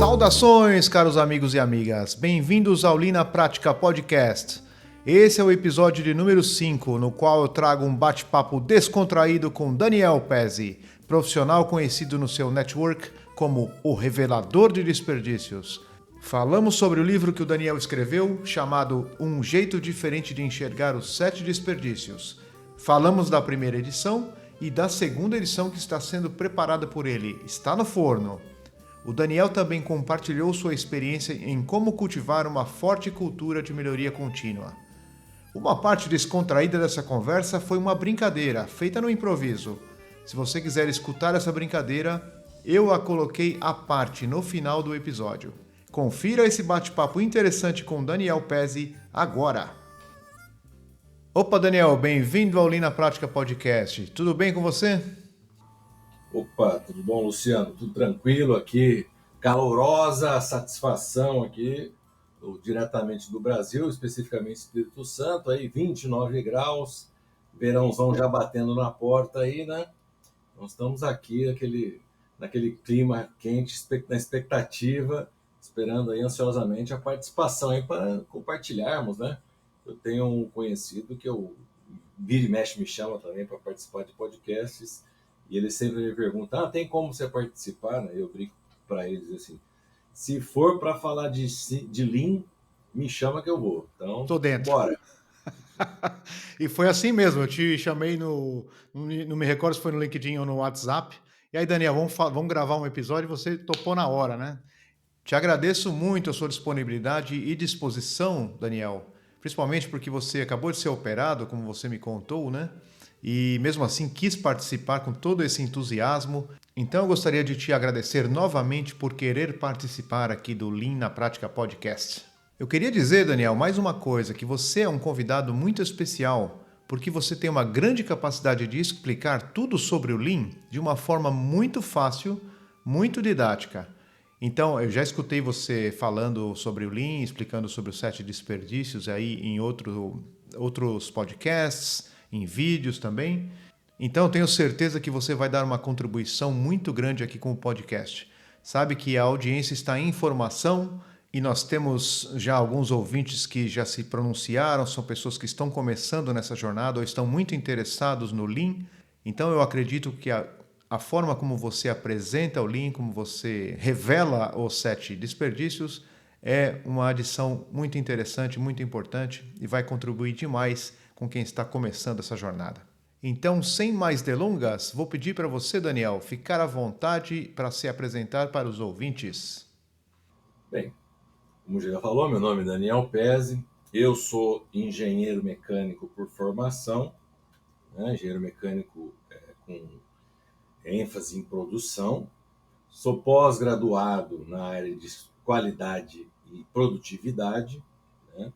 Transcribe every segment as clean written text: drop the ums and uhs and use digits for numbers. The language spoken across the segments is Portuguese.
Saudações, caros amigos e amigas. Bem-vindos ao Lean na Prática Podcast. Esse é o episódio de número 5, no qual eu trago um bate-papo descontraído com Daniel Pezzi, profissional conhecido no seu network como o Revelador de Desperdícios. Falamos sobre o livro que o Daniel escreveu, chamado Um Jeito Diferente de Enxergar os 7 Desperdícios. Falamos da primeira edição e da segunda edição que está sendo preparada por ele. Está no forno. O Daniel também compartilhou sua experiência em como cultivar uma forte cultura de melhoria contínua. Uma parte descontraída dessa conversa foi uma brincadeira, feita no improviso. Se você quiser escutar essa brincadeira, eu a coloquei à parte no final do episódio. Confira esse bate-papo interessante com Daniel Pezzi agora. Opa, Daniel, bem-vindo ao Lean na Prática Podcast. Tudo bem com você? Opa, tudo bom, Luciano? Tudo tranquilo aqui, calorosa satisfação aqui, diretamente do Brasil, especificamente Espírito Santo, aí 29 graus, verãozão já batendo na porta aí, né? Nós estamos aqui naquele clima quente, na expectativa, esperando aí ansiosamente a participação aí para compartilharmos, né? Eu tenho um conhecido que eu vira e mexe me chama também para participar de podcasts, e ele sempre me pergunta, tem como você participar? Eu brinco para eles assim, se for para falar de Lean, me chama que eu vou. Então, Tô dentro. bora. E foi assim mesmo, eu te chamei não me recordo se foi no LinkedIn ou no WhatsApp. E aí, Daniel, vamos gravar um episódio e você topou na hora, né? Te agradeço muito a sua disponibilidade e disposição, Daniel, principalmente porque você acabou de ser operado, como você me contou, né? E mesmo assim quis participar com todo esse entusiasmo. Então eu gostaria de te agradecer novamente por querer participar aqui do Lean na Prática Podcast. Eu queria dizer, Daniel, mais uma coisa, que você é um convidado muito especial, porque você tem uma grande capacidade de explicar tudo sobre o Lean de uma forma muito fácil, muito didática. Então, eu já escutei você falando sobre o Lean, explicando sobre os 7 desperdícios aí em outros podcasts, em vídeos também. Então, eu tenho certeza que você vai dar uma contribuição muito grande aqui com o podcast. Sabe que a audiência está em formação e nós temos já alguns ouvintes que já se pronunciaram, são pessoas que estão começando nessa jornada ou estão muito interessados no Lean. Então, eu acredito que a forma como você apresenta o Lean, como você revela os 7 desperdícios, é uma adição muito interessante, muito importante e vai contribuir demais com quem está começando essa jornada. Então, sem mais delongas, vou pedir para você, Daniel, ficar à vontade para se apresentar para os ouvintes. Bem, como já falou, meu nome é Daniel Pezzi, eu sou engenheiro mecânico por formação, né? Engenheiro mecânico com ênfase em produção. Sou pós-graduado na área de qualidade e produtividade, né?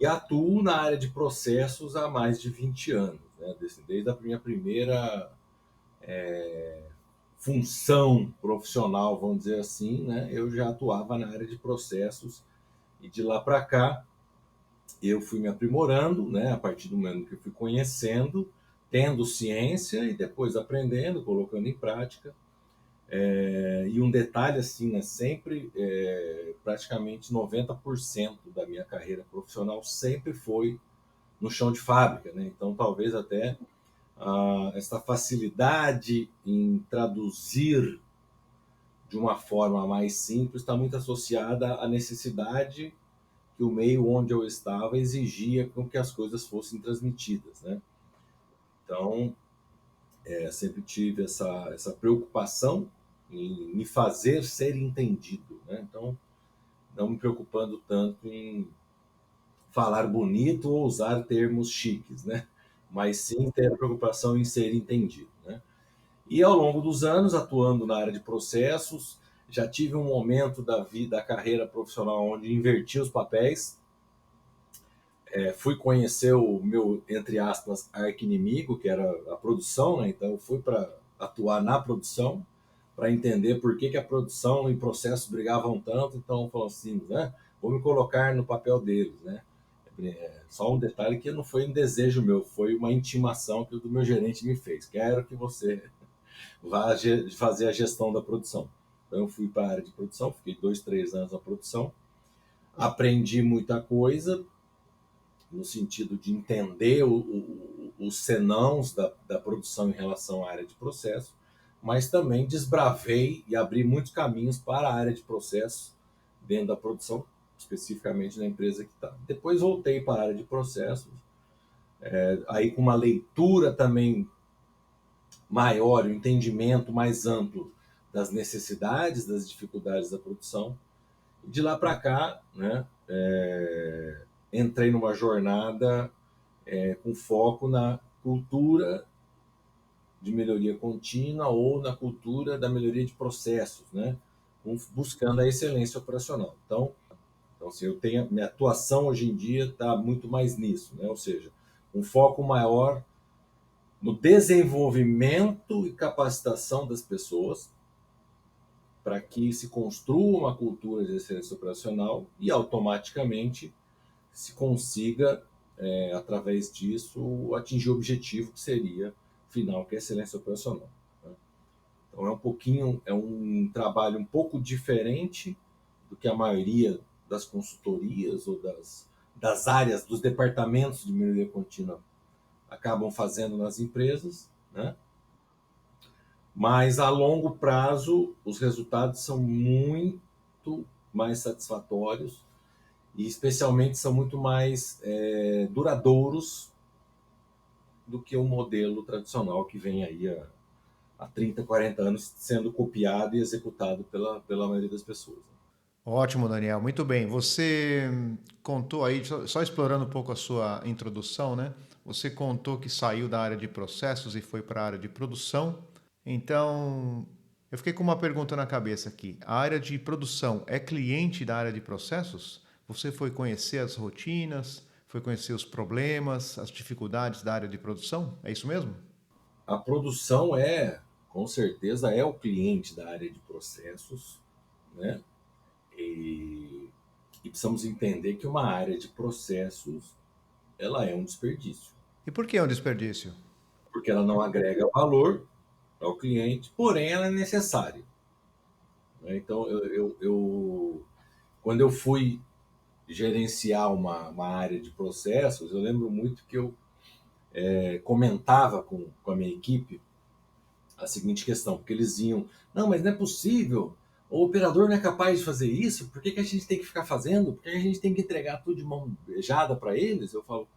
E atuo na área de processos há mais de 20 anos, né? Desde a minha primeira função profissional, vamos dizer assim, né? Eu já atuava na área de processos e de lá para cá eu fui me aprimorando, né? A partir do momento que eu fui conhecendo, tendo ciência e depois aprendendo, colocando em prática. E um detalhe assim, né, sempre praticamente 90% da minha carreira profissional sempre foi no chão de fábrica, né? Então talvez até essa facilidade em traduzir de uma forma mais simples está muito associada à necessidade que o meio onde eu estava exigia com que as coisas fossem transmitidas, né? Então sempre tive essa preocupação em me fazer ser entendido, né? Então, não me preocupando tanto em falar bonito ou usar termos chiques, né? Mas sim ter a preocupação em ser entendido, né? E ao longo dos anos, atuando na área de processos, já tive um momento da vida, da carreira profissional onde inverti os papéis. Fui conhecer o meu, entre aspas, arqui-inimigo, que era a produção, né? Então, eu fui para atuar na produção, para entender por que a produção e processos brigavam tanto. Então, falou assim, né? Vou me colocar no papel deles, né? Só um detalhe que não foi um desejo meu, foi uma intimação que o meu gerente me fez. Quero que você vá fazer a gestão da produção. Então eu fui para a área de produção, fiquei 2, 3 anos na produção, aprendi muita coisa, no sentido de entender os senãos da produção em relação à área de processo, mas também desbravei e abri muitos caminhos para a área de processo dentro da produção, especificamente na empresa que está. Depois voltei para a área de processos, aí com uma leitura também maior, um entendimento mais amplo das necessidades, das dificuldades da produção. E de lá para cá, né, entrei numa jornada com foco na cultura de melhoria contínua ou na cultura da melhoria de processos, né, buscando a excelência operacional. Então assim, eu tenho minha atuação hoje em dia está muito mais nisso, né, ou seja, um foco maior no desenvolvimento e capacitação das pessoas para que se construa uma cultura de excelência operacional e automaticamente se consiga, através disso, atingir o objetivo que seria final, que é a excelência operacional. Né? Então é um trabalho um pouco diferente do que a maioria das consultorias ou das áreas, dos departamentos de melhoria contínua acabam fazendo nas empresas, né? Mas a longo prazo os resultados são muito mais satisfatórios e especialmente são muito mais duradouros do que o modelo tradicional que vem aí há 30, 40 anos sendo copiado e executado pela maioria das pessoas. Ótimo, Daniel. Muito bem. Você contou aí, só explorando um pouco a sua introdução, né? Você contou que saiu da área de processos e foi para a área de produção. Então, eu fiquei com uma pergunta na cabeça aqui. A área de produção é cliente da área de processos? Você foi conhecer as rotinas, foi conhecer os problemas, as dificuldades da área de produção? É isso mesmo? A produção com certeza, é o cliente da área de processos, né? E precisamos entender que uma área de processos ela é um desperdício, E por que é um desperdício? porque ela não agrega valor ao cliente, porém ela é necessária. Né? Então, quando eu fui gerenciar uma área de processos, eu lembro muito que eu comentava com a minha equipe a seguinte questão, porque eles iam, não, mas não é possível, o operador não é capaz de fazer isso, por que, que a gente tem que ficar fazendo? Por que a gente tem que entregar tudo de mão beijada para eles? Eu falo,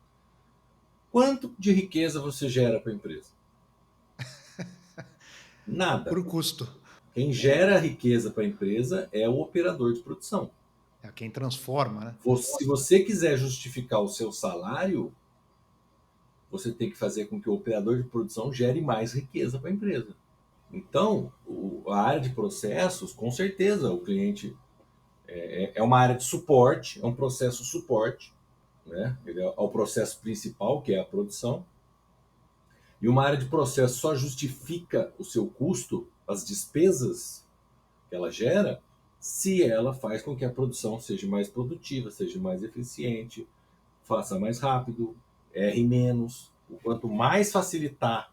quanto de riqueza você gera para a empresa? Nada. Por custo. Quem gera riqueza para a empresa é o operador de produção. É quem transforma, né? Se você quiser justificar o seu salário, você tem que fazer com que o operador de produção gere mais riqueza para a empresa. Então, a área de processos, com certeza, o cliente é uma área de suporte, é um processo suporte, né? Ele é o processo principal, que é a produção. E uma área de processo só justifica o seu custo, as despesas que ela gera, se ela faz com que a produção seja mais produtiva, seja mais eficiente, faça mais rápido, erre menos. Quanto mais facilitar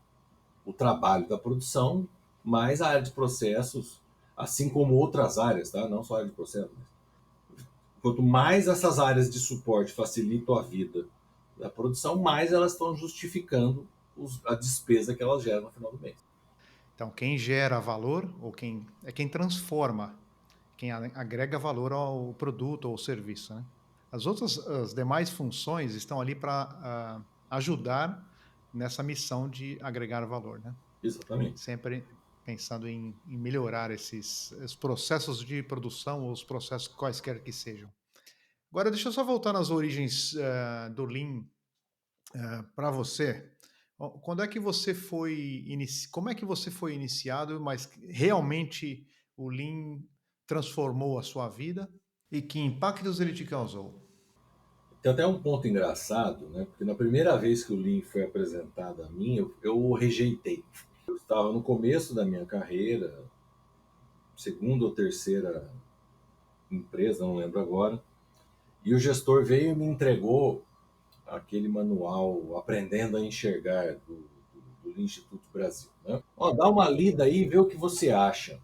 o trabalho da produção, mais a área de processos, assim como outras áreas, tá? Não só a área de processos, mas quanto mais essas áreas de suporte facilitam a vida da produção, mais elas estão justificando a despesa que elas geram no final do mês. Então, quem gera valor ou quem transforma, quem agrega valor ao produto ou serviço, né? As demais funções estão ali para ajudar nessa missão de agregar valor, né? Exatamente. Sempre pensando em melhorar os processos de produção ou os processos quaisquer que sejam. Agora, deixa eu só voltar nas origens do Lean para você. Quando é que você como é que você foi iniciado, mas realmente o Lean transformou a sua vida e que impactos ele te causou? Tem até um ponto engraçado, né? Porque na primeira vez que o Lean foi apresentado a mim, eu o rejeitei. Eu estava no começo da minha carreira, segunda ou terceira empresa, não lembro agora, e o gestor veio e me entregou aquele manual Aprendendo a Enxergar do Instituto Brasil. Né? Ó, dá uma lida aí e vê o que você acha.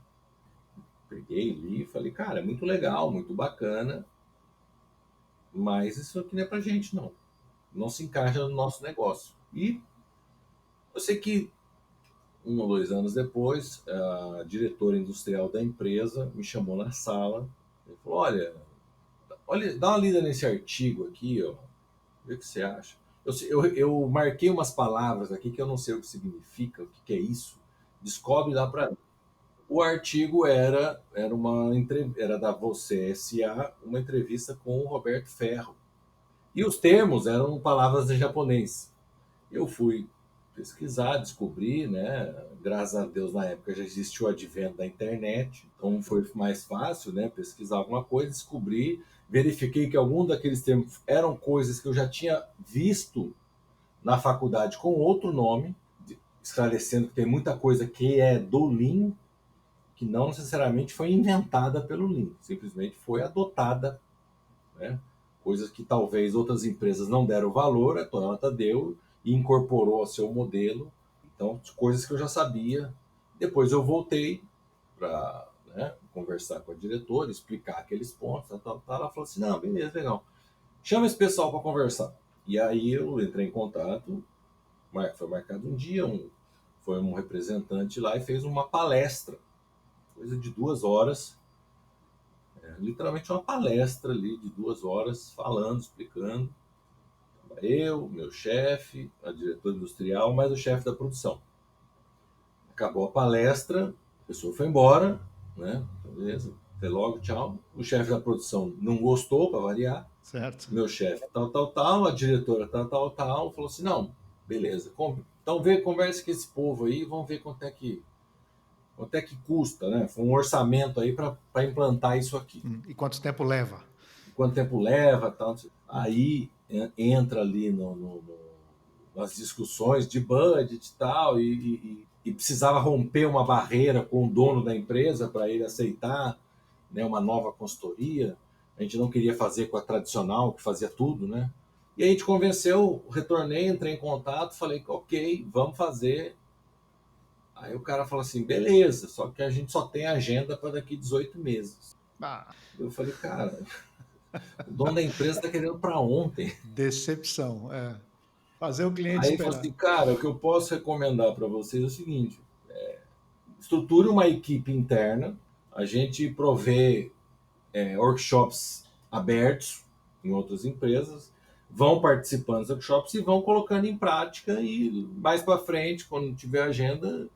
Peguei, li e falei, cara, é muito legal, muito bacana, mas isso aqui não é pra gente, não. Não se encaixa no nosso negócio. E eu sei que 1 ou 2 anos depois, a diretora industrial da empresa me chamou na sala e falou, olha, dá uma lida nesse artigo aqui, ó, vê o que você acha. Eu marquei umas palavras aqui que eu não sei o que significa, o que é isso. Descobre lá para. O artigo era da Você SA, uma entrevista com o Roberto Ferro. E os termos eram palavras em japonês. Eu fui pesquisar, descobri, né? Graças a Deus, na época já existia o advento da internet, então foi mais fácil, né? Pesquisar alguma coisa, descobri, verifiquei que algum daqueles termos eram coisas que eu já tinha visto na faculdade com outro nome, esclarecendo que tem muita coisa que é do Lean, que não necessariamente foi inventada pelo Lean, simplesmente foi adotada, né? Coisas que talvez outras empresas não deram valor, a Toyota deu e incorporou ao seu modelo. Então, coisas que eu já sabia. Depois eu voltei para, né, conversar com a diretora, explicar aqueles pontos, tal, tal, tal. Ela falou assim: não, beleza, legal. Chama esse pessoal para conversar. E aí eu entrei em contato, foi marcado um dia, foi um representante lá e fez uma palestra, coisa de 2 horas, literalmente uma palestra ali de 2 horas, falando, explicando. Eu, meu chefe, a diretora industrial, mais o chefe da produção. Acabou a palestra, a pessoa foi embora, né? Beleza, até logo, tchau. O chefe da produção não gostou, para variar. Certo. Meu chefe, tal, tal, tal, a diretora, tal, tal, tal, falou assim: não, beleza, então conversa com esse povo aí, vamos ver quanto é que custa, né? Foi um orçamento aí para implantar isso aqui. E quanto tempo leva? Quanto tempo leva, tal. Aí entra ali nas discussões de budget e tal, e precisava romper uma barreira com o dono da empresa para ele aceitar, né, uma nova consultoria. A gente não queria fazer com a tradicional, que fazia tudo, né? E a gente convenceu, retornei, entrei em contato, falei, ok, vamos fazer. Aí o cara falou assim, beleza, só que a gente só tem agenda para daqui 18 meses. Ah, Eu falei, cara, o dono da empresa está querendo para ontem. decepção. É. Fazer o cliente Aí ele falou esperar. assim, cara, o que eu posso recomendar para vocês é o seguinte: estruture uma equipe interna, a gente provê workshops abertos em outras empresas, vão participando dos workshops e vão colocando em prática, e mais para frente, quando tiver agenda,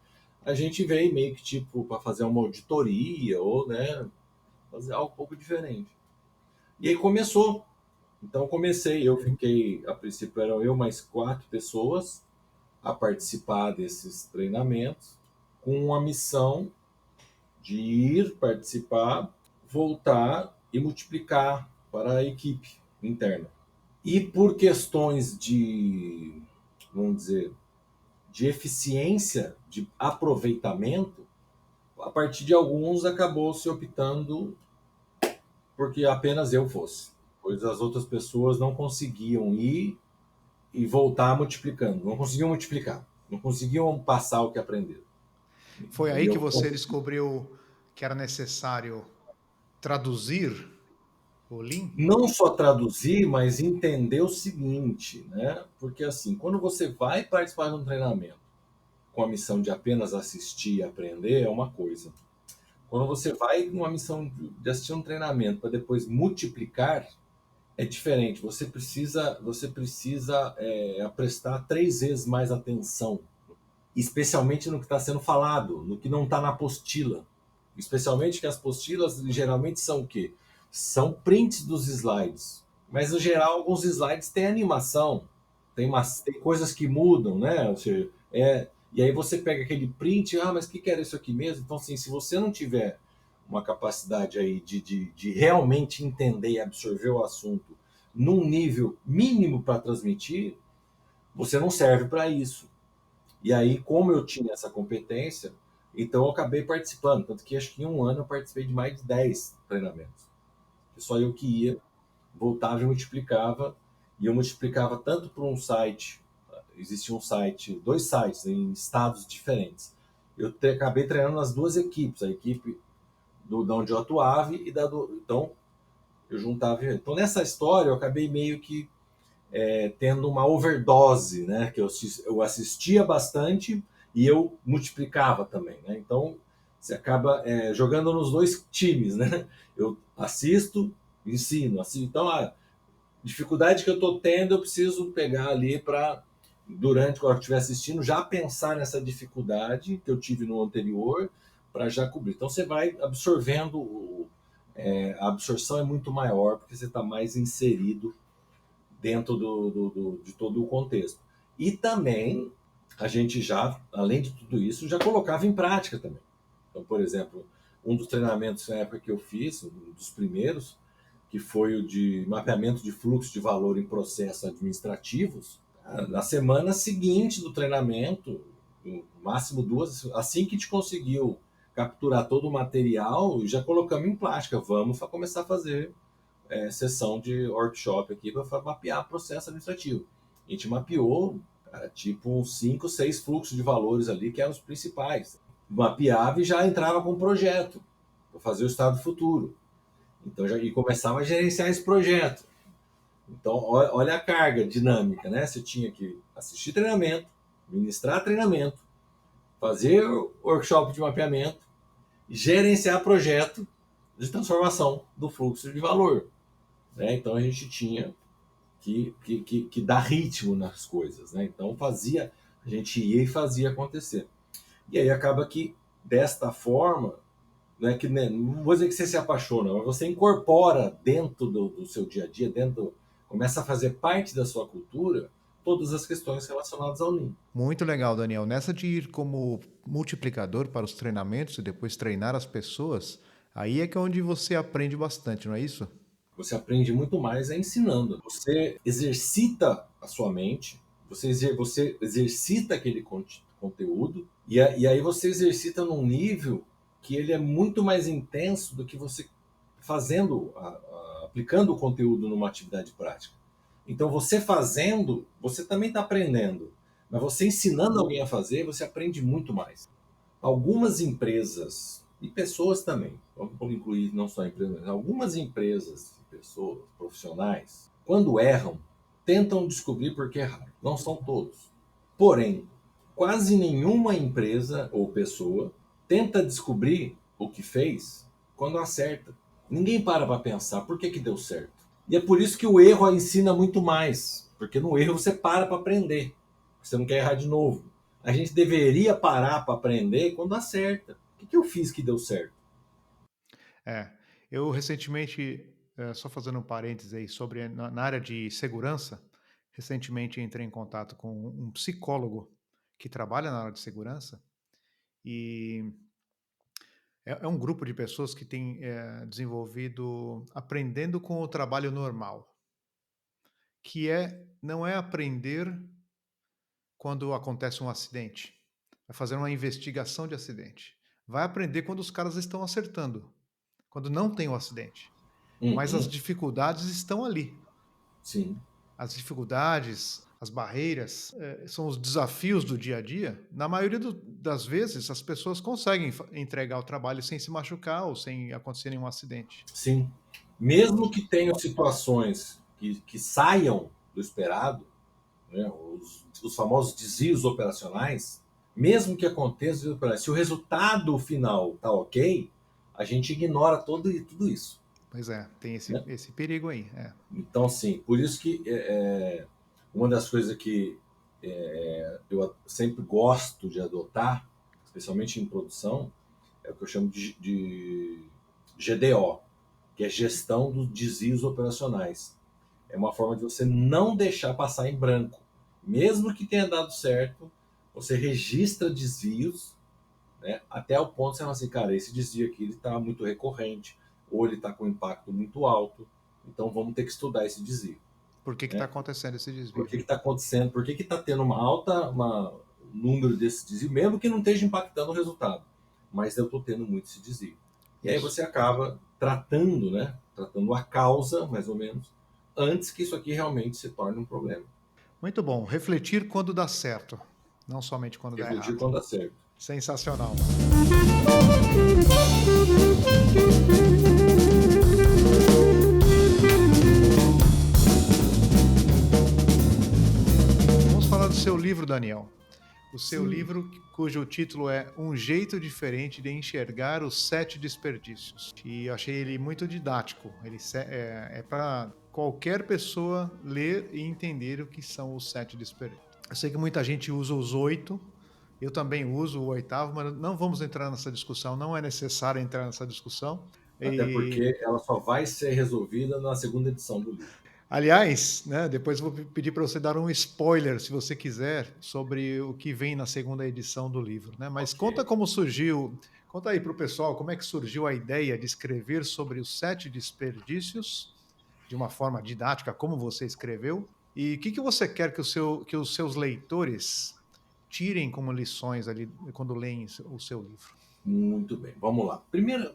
a gente vem meio que tipo para fazer uma auditoria ou, né, fazer algo um pouco diferente. E aí começou. Então comecei, eu fiquei, a princípio eram eu mais 4 pessoas a participar desses treinamentos, com a missão de ir participar, voltar e multiplicar para a equipe interna. E por questões de, vamos dizer, de eficiência, de aproveitamento, a partir de alguns acabou se optando porque apenas eu fosse, pois as outras pessoas não conseguiam ir e voltar multiplicando, não conseguiam multiplicar, não conseguiam passar o que aprenderam. Foi Aí aí que eu você descobriu que era necessário traduzir o Lean? não só traduzir, mas entender o seguinte, né? Porque assim, quando você vai participar de um treinamento com a missão de apenas assistir e aprender, é uma coisa. Quando você vai com a missão de assistir um treinamento para depois multiplicar, é diferente. Você precisa prestar 3 vezes mais atenção, especialmente no que está sendo falado, no que não está na apostila. Especialmente que as apostilas geralmente são o quê? São prints dos slides. Mas, no geral, alguns slides têm animação, tem coisas que mudam, né? Ou seja, e aí você pega aquele print, mas o que era isso aqui mesmo? Então, assim, se você não tiver uma capacidade aí de realmente entender e absorver o assunto num nível mínimo para transmitir, você não serve para isso. E aí, como eu tinha essa competência, então eu acabei participando. Tanto que acho que em um ano eu participei de mais de 10 treinamentos. Só eu que ia, voltava e multiplicava. E eu multiplicava tanto para um site, existia um site, 2 sites em estados diferentes. Eu acabei treinando as 2 equipes, a equipe da onde eu atuava e então eu juntava. Então nessa história eu acabei meio que tendo uma overdose, né? Que eu assistia bastante e eu multiplicava também, né? Então você acaba jogando nos dois times, né? Eu assisto, ensino, assisto. Então a dificuldade que eu estou tendo, eu preciso pegar ali para durante quando eu estiver assistindo já pensar nessa dificuldade que eu tive no anterior para já cobrir. Então você vai absorvendo a absorção é muito maior porque você está mais inserido dentro de todo o contexto. E também a gente já, além de tudo isso, já colocava em prática também. Então, por exemplo, um dos treinamentos na época que eu fiz, um dos primeiros, que foi o de mapeamento de fluxo de valor em processos administrativos, na semana seguinte do treinamento, no máximo duas, assim que te conseguiu capturar todo o material, já colocamos em prática. Vamos começar a fazer sessão de workshop aqui para mapear processo administrativo. A gente mapeou, tipo, uns 5, 6 fluxos de valores ali, que eram os principais. Mapeava e já entrava com um projeto para fazer o estado futuro. Então, e começava a gerenciar esse projeto. Então, olha a carga dinâmica, né? Você tinha que assistir treinamento, ministrar treinamento, fazer workshop de mapeamento, gerenciar projeto de transformação do fluxo de valor. Né? Então, a gente tinha que dar ritmo nas coisas, né? Então a gente ia e fazia acontecer. E aí acaba que desta forma, né, que não vou dizer que você se apaixona, mas você incorpora dentro do seu dia a dia, começa a fazer parte da sua cultura todas as questões relacionadas ao Lean. Muito legal, Daniel. Nessa de ir como multiplicador para os treinamentos e depois treinar as pessoas, aí é que é onde você aprende bastante, não é isso? Você aprende muito mais ensinando. Você exercita a sua mente, você exercita aquele conteúdo, e aí você exercita num nível que ele é muito mais intenso do que você fazendo, aplicando o conteúdo numa atividade prática. Então, você fazendo, você também está aprendendo. Mas você ensinando alguém a fazer, você aprende muito mais. Algumas empresas, e pessoas também, vamos incluir não só empresas, mas algumas empresas, pessoas, profissionais, quando erram, tentam descobrir por que erraram. Não são todos. Porém, quase nenhuma empresa ou pessoa tenta descobrir o que fez quando acerta. Ninguém para pensar por que deu certo. E é por isso que o erro ensina muito mais, porque no erro você para aprender. Você não quer errar de novo. A gente deveria parar para aprender quando acerta. O que eu fiz que deu certo? É, eu recentemente, só fazendo um parênteses aí sobre na área de segurança, recentemente entrei em contato com um psicólogo que trabalha na área de segurança e é um grupo de pessoas que tem desenvolvido aprendendo com o trabalho normal, que não é aprender quando acontece um acidente, vai fazer uma investigação de acidente, vai aprender quando os caras estão acertando, quando não tem o acidente. Mas as Uhum, dificuldades estão ali. sim, As dificuldades, as barreiras, são os desafios do dia a dia. Na maioria das vezes, as pessoas conseguem entregar o trabalho sem se machucar ou sem acontecer nenhum acidente. sim. Mesmo que tenham situações que saiam do esperado, né, os famosos desvios operacionais, mesmo que aconteça, se o resultado final está ok, a gente ignora tudo isso. Pois é, tem esse, Né? esse perigo aí. É. Então, assim, por isso que uma das coisas que eu sempre gosto de adotar, especialmente em produção, é o que eu chamo de GDO, que é gestão dos desvios operacionais. É uma forma de você não deixar passar em branco. Mesmo que tenha dado certo, você registra desvios, né, até o ponto de você falar assim, cara, esse desvio aqui está muito recorrente, ou ele está com impacto muito alto, então vamos ter que estudar esse desvio. Por que está Né? acontecendo esse Por desvio? que está acontecendo? Por que está tendo um número desse desvio, mesmo que não esteja impactando o resultado? Mas eu estou tendo muito esse desvio. E aí Isso. você acaba tratando, né? Tratando a causa, mais ou menos, antes que isso aqui realmente se torne um problema. Muito bom. Refletir quando dá certo. não somente quando dá Refletir errado. quando dá certo. Sensacional. Vamos falar do seu livro, Daniel. O seu Sim. livro, cujo título é Um Jeito Diferente de Enxergar os Sete Desperdícios. E eu achei ele muito didático. É para qualquer pessoa ler e entender o que são os sete desperdícios. Eu sei que muita gente usa os oito, eu também uso o oitavo, mas não vamos entrar nessa discussão, não é necessário entrar nessa discussão. Até E porque ela só vai ser resolvida na segunda edição do livro. aliás, né, depois eu vou pedir para você dar um spoiler, se você quiser, sobre o que vem na segunda edição do livro, né? Mas Ok. conta como surgiu, conta aí para o pessoal como é que surgiu a ideia de escrever sobre os sete desperdícios de uma forma didática, como você escreveu, e o que você quer que os seus leitores tirem como lições ali quando leem o seu livro. Muito bem, vamos lá. Primeiro,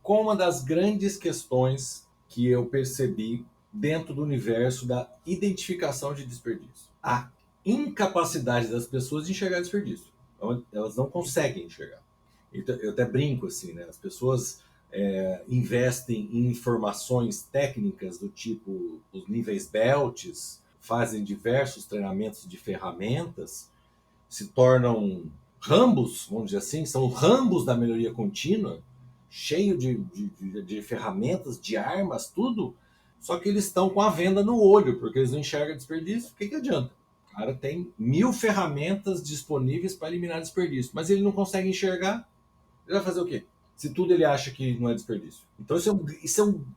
qual uma das grandes questões que eu percebi dentro do universo da identificação de desperdício? A incapacidade das pessoas de enxergar desperdício. Elas não conseguem enxergar. Então, eu até brinco assim, né? As pessoas investem em informações técnicas do tipo os níveis belts, fazem diversos treinamentos de ferramentas, se tornam rambos, vamos dizer assim, são rambos da melhoria contínua, cheio de ferramentas, de armas, tudo, só que eles estão com a venda no olho, porque eles não enxergam desperdício, o que adianta? O cara tem 1000 ferramentas disponíveis para eliminar desperdício, mas ele não consegue enxergar, ele vai fazer o quê? Se tudo ele acha que não é desperdício. Então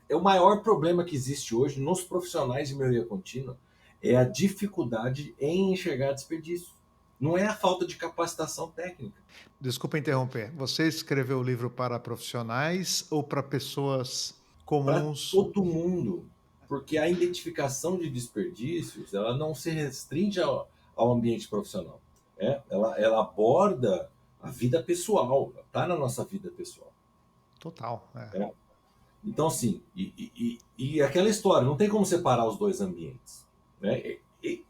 é o maior problema que existe hoje nos profissionais de melhoria contínua, é a dificuldade em enxergar desperdício. Não é a falta de capacitação técnica. Desculpa interromper. Você escreveu o livro para profissionais ou para pessoas Para comuns? todo mundo, porque a identificação de desperdícios ela não se restringe ao ambiente profissional. Ela aborda a vida pessoal, está na nossa vida pessoal. Total, é. Né? Então, assim, e aquela história, não tem como separar os dois ambientes. Né?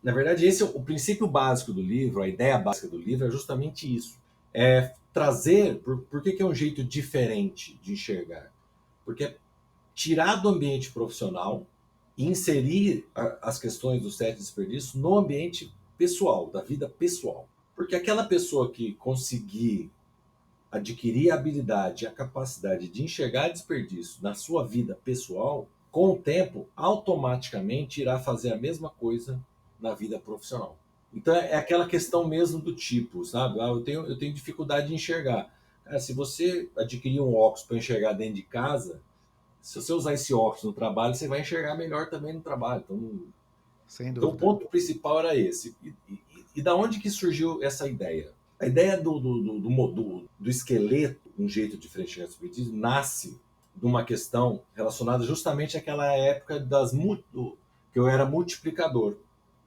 Na verdade, esse é o princípio básico do livro, a ideia básica do livro é justamente isso. É trazer, por que é um jeito diferente de enxergar? Porque é tirar do ambiente profissional e inserir as questões do sete desperdícios no ambiente pessoal, da vida pessoal. Porque aquela pessoa que conseguir adquirir a habilidade e a capacidade de enxergar desperdício na sua vida pessoal, com o tempo, automaticamente irá fazer a mesma coisa na vida profissional. Então é aquela questão mesmo do tipo, sabe? Eu tenho dificuldade de enxergar. Cara, se você adquirir um óculos para enxergar dentro de casa, se você usar esse óculos no trabalho, você vai enxergar melhor também no trabalho. Sem Então o dúvida. ponto principal era esse. E da onde que surgiu essa ideia? A ideia do esqueleto, um jeito diferente de resolver, nasce de uma questão relacionada justamente àquela época que eu era multiplicador.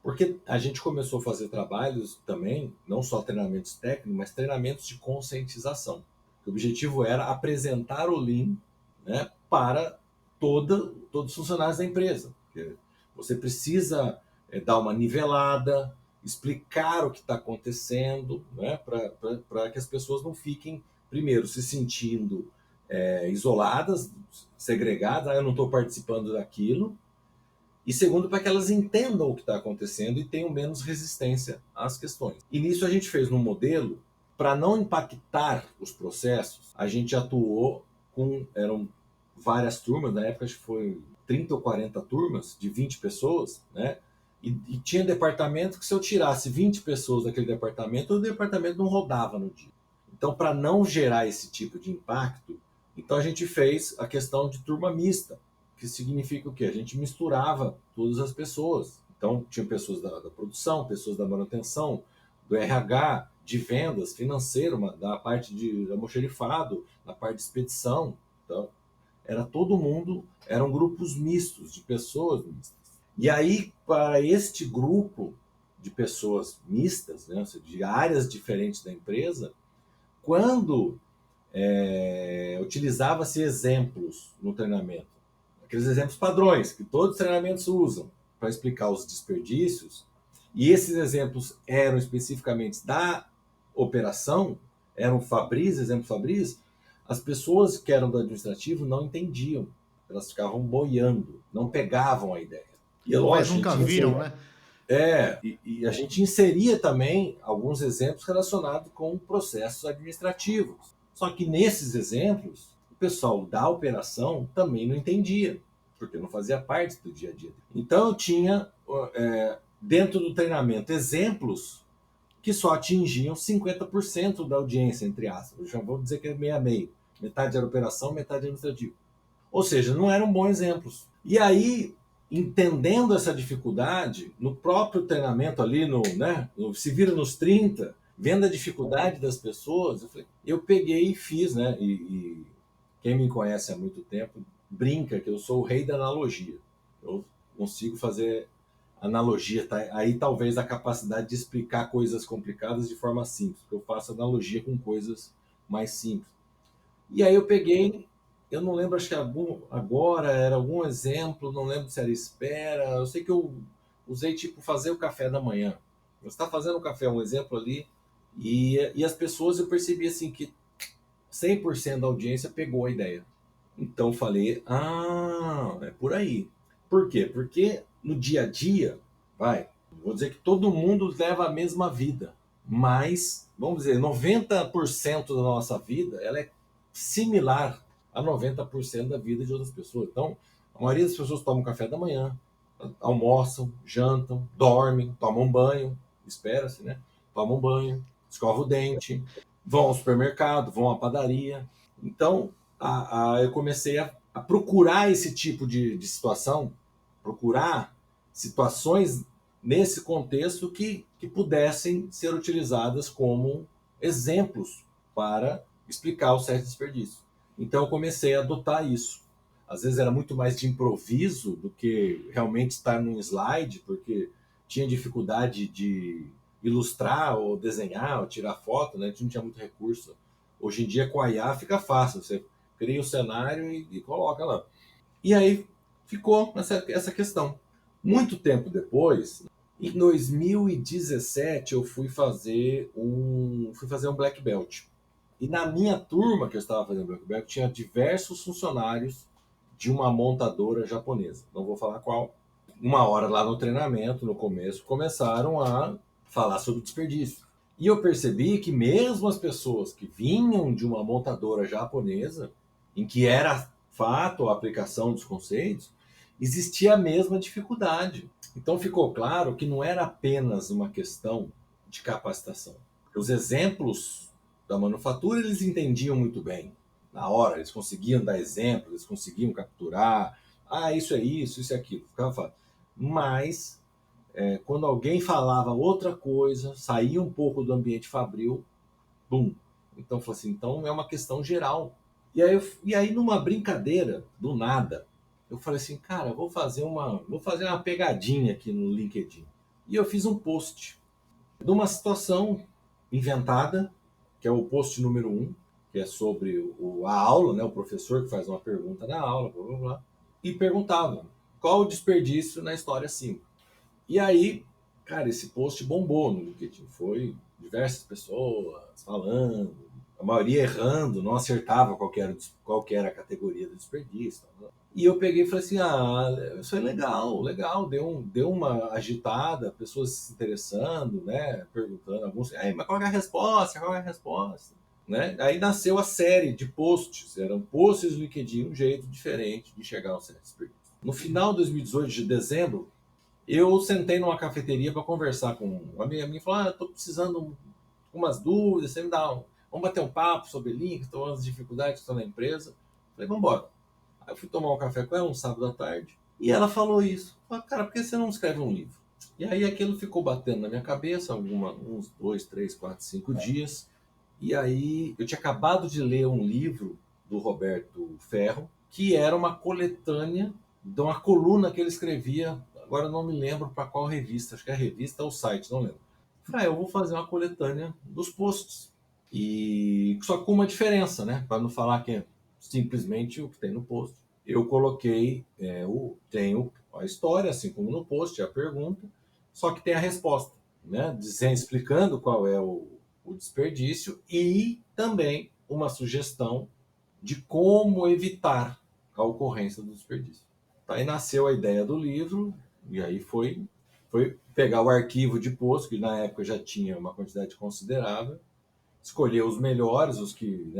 Porque a gente começou a fazer trabalhos também, não só treinamentos técnicos, mas treinamentos de conscientização. O objetivo era apresentar o Lean, né, para todos os funcionários da empresa. Porque você precisa dar uma nivelada, explicar o que está acontecendo, né, para que as pessoas não fiquem, primeiro, se sentindo isoladas, segregadas, eu não estou participando daquilo, e segundo, para que elas entendam o que está acontecendo e tenham menos resistência às questões. E nisso a gente fez um modelo, para não impactar os processos, a gente atuou eram várias turmas, na época acho que foi 30 ou 40 turmas de 20 pessoas, né? E tinha departamento que se eu tirasse 20 pessoas daquele departamento, o departamento não rodava no dia. Então, para não gerar esse tipo de impacto, então a gente fez a questão de turma mista, que significa o quê? A gente misturava todas as pessoas. Então, tinha pessoas da produção, pessoas da manutenção, do RH, de vendas, financeiro, da parte de almoxerifado, da parte de expedição. Então, era todo mundo, eram grupos mistos, de pessoas mistas. E aí, para este grupo de pessoas mistas, né, de áreas diferentes da empresa, quando utilizava-se exemplos no treinamento, aqueles exemplos padrões que todos os treinamentos usam para explicar os desperdícios, e esses exemplos eram especificamente da operação, eram Fabris, exemplo Fabris, as pessoas que eram do administrativo não entendiam, elas ficavam boiando, não pegavam a ideia. E é Talvez lógico, a nunca gente viram, inseria, né? e a gente inseria também alguns exemplos relacionados com processos administrativos. Só que nesses exemplos, o pessoal da operação também não entendia, porque não fazia parte do dia a dia. Então eu tinha, dentro do treinamento, exemplos que só atingiam 50% da audiência, entre aspas. Eu já vou dizer que é meio a meio. Metade era operação, metade administrativo. Ou seja, não eram bons exemplos. E aí, entendendo essa dificuldade, no próprio treinamento ali, no Se Vira nos 30, vendo a dificuldade das pessoas, eu peguei e fiz, né? E quem me conhece há muito tempo brinca que eu sou o rei da analogia. Eu consigo fazer analogia, tá? Aí talvez a capacidade de explicar coisas complicadas de forma simples, porque eu faço analogia com coisas mais simples. E aí eu peguei, eu não lembro, acho que agora era algum exemplo, não lembro se era espera, eu sei que eu usei tipo fazer o café da manhã. Você está fazendo o café, um exemplo ali, e as pessoas eu percebi assim que 100% da audiência pegou a ideia. Então falei, é por aí. Por quê? Porque no dia a dia, vou dizer que todo mundo leva a mesma vida, mas, vamos dizer, 90% da nossa vida, ela é similar a 90% da vida de outras pessoas. Então, a maioria das pessoas tomam café da manhã, almoçam, jantam, dormem, tomam banho, espera-se, né? Tomam banho, escovam o dente, vão ao supermercado, vão à padaria. Então, eu comecei a procurar esse tipo de situação, procurar situações nesse contexto que pudessem ser utilizadas como exemplos para explicar o certo desperdício. Então eu comecei a adotar isso. Às vezes era muito mais de improviso do que realmente estar num slide, porque tinha dificuldade de ilustrar ou desenhar ou tirar foto, né? A gente não tinha muito recurso. Hoje em dia com a IA fica fácil, você cria o cenário e coloca lá. E aí ficou essa questão. Muito tempo depois, em 2017, eu fui fazer um Black Belt. E na minha turma que eu estava fazendo Black Belt, tinha diversos funcionários de uma montadora japonesa. Não vou falar qual. Uma hora lá no treinamento, no começo, começaram a falar sobre desperdício. E eu percebi que mesmo as pessoas que vinham de uma montadora japonesa, em que era fato a aplicação dos conceitos, existia a mesma dificuldade. Então ficou claro que não era apenas uma questão de capacitação. Os exemplos da manufatura eles entendiam muito bem. Na hora, eles conseguiam dar exemplos, eles conseguiam capturar. Isso é isso é aquilo. Ficava fácil. Mas, quando alguém falava outra coisa, saía um pouco do ambiente fabril, bum. Então, falou assim, então é uma questão geral. E aí, numa brincadeira, do nada, eu falei assim, cara, vou fazer uma pegadinha aqui no LinkedIn. E eu fiz um post de uma situação inventada, que é o post número 1, que é sobre a aula, né? O professor que faz uma pergunta na aula, blá, blá, blá, e perguntava qual o desperdício na história 5. E aí, cara, esse post bombou no LinkedIn. Foi diversas pessoas falando, a maioria errando, não acertava qual que era a categoria do desperdício. E eu peguei e falei assim, isso é legal, legal, deu uma agitada, pessoas se interessando, né, perguntando, alguns, mas qual é a resposta, qual é a resposta? Né? Aí nasceu a série de posts, eram posts do LinkedIn, um jeito diferente de chegar ao certo desperdício. No final de 2018, de dezembro, eu sentei numa cafeteria para conversar com uma amiga minha e falou: estou precisando de umas dúvidas, você me dá vamos bater um papo sobre links, estou as dificuldades que estão na empresa. Falei, vamos embora. Aí eu fui tomar um café com ela, um sábado à tarde, e ela falou isso. Falei, cara, por que você não escreve um livro? E aí aquilo ficou batendo na minha cabeça uns 2, 3, 4, 5 dias. E aí eu tinha acabado de ler um livro do Roberto Ferro, que era uma coletânea de uma coluna que ele escrevia, agora eu não me lembro para qual revista, acho que é a revista ou o site, não lembro. Falei, eu vou fazer uma coletânea dos posts. E só com uma diferença, né? Para não falar que é simplesmente o que tem no post. Eu coloquei, tenho a história, assim como no post, a pergunta, só que tem a resposta, né? Dizendo, explicando qual é o desperdício e também uma sugestão de como evitar a ocorrência do desperdício. Aí nasceu a ideia do livro, e aí foi pegar o arquivo de poço, que na época já tinha uma quantidade considerável, escolher os melhores, os que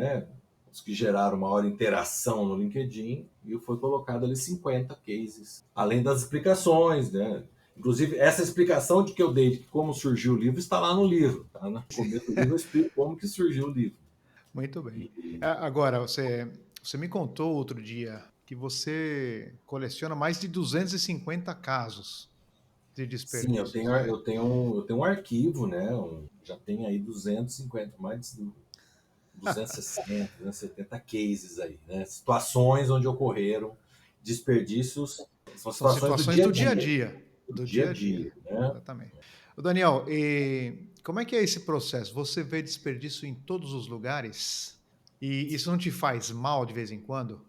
geraram maior interação no LinkedIn, e foi colocado ali 50 cases, além das explicações, né? Inclusive, essa explicação de que eu dei de como surgiu o livro está lá no livro. Tá? No começo do livro eu explico como que surgiu o livro. Muito bem. E, Agora, você me contou outro dia que você coleciona mais de 250 casos de sim, desperdícios, né? eu tenho um arquivo, né? Já tem aí 250, mais de 260, 270 cases aí, né? Situações onde ocorreram desperdícios, são São situações do situações dia a do dia a dia, dia, do do dia a dia a dia, dia, né? exatamente. Ô Daniel, e como é que é esse processo? Você vê desperdício em todos os lugares? E isso não te faz mal de vez em quando?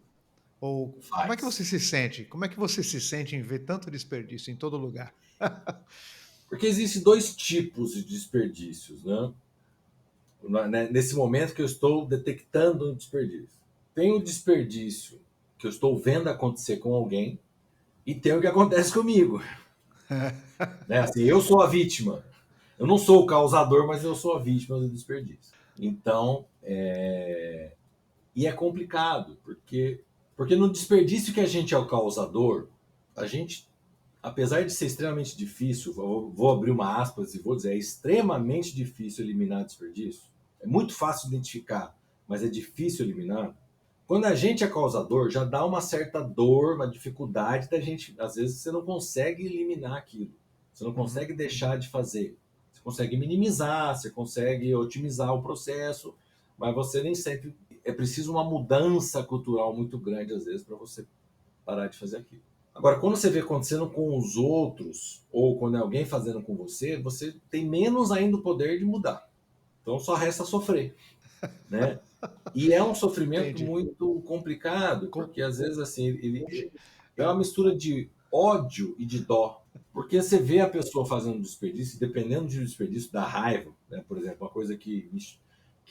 Ou como é que você Faz. se sente? Como é que você se sente em ver tanto desperdício em todo lugar? Porque existem dois tipos de desperdícios, né? Nesse momento que eu estou detectando um desperdício. Tem o desperdício que eu estou vendo acontecer com alguém e tem o que acontece comigo. Né? Assim, eu sou a vítima. Eu não sou o causador, mas eu sou a vítima do desperdício. Então, e é complicado, porque no desperdício que a gente é o causador, a gente, apesar de ser extremamente difícil, vou abrir uma aspas e vou dizer, é extremamente difícil eliminar desperdício. É muito fácil identificar, mas é difícil eliminar. Quando a gente é causador, já dá uma certa dor, uma dificuldade da gente. Às vezes você não consegue eliminar aquilo. Você não consegue Uhum. deixar de fazer. Você consegue minimizar, você consegue otimizar o processo, mas você nem sempre. É preciso uma mudança cultural muito grande, às vezes, para você parar de fazer aquilo. Agora, quando você vê acontecendo com os outros, ou quando é alguém fazendo com você, você tem menos ainda o poder de mudar. Então só resta sofrer, né? E é um sofrimento Entendi. muito complicado, Com- porque às vezes assim, ele é uma mistura de ódio e de dó. Porque você vê a pessoa fazendo desperdício, dependendo do desperdício, da raiva, né? Por exemplo, uma coisa que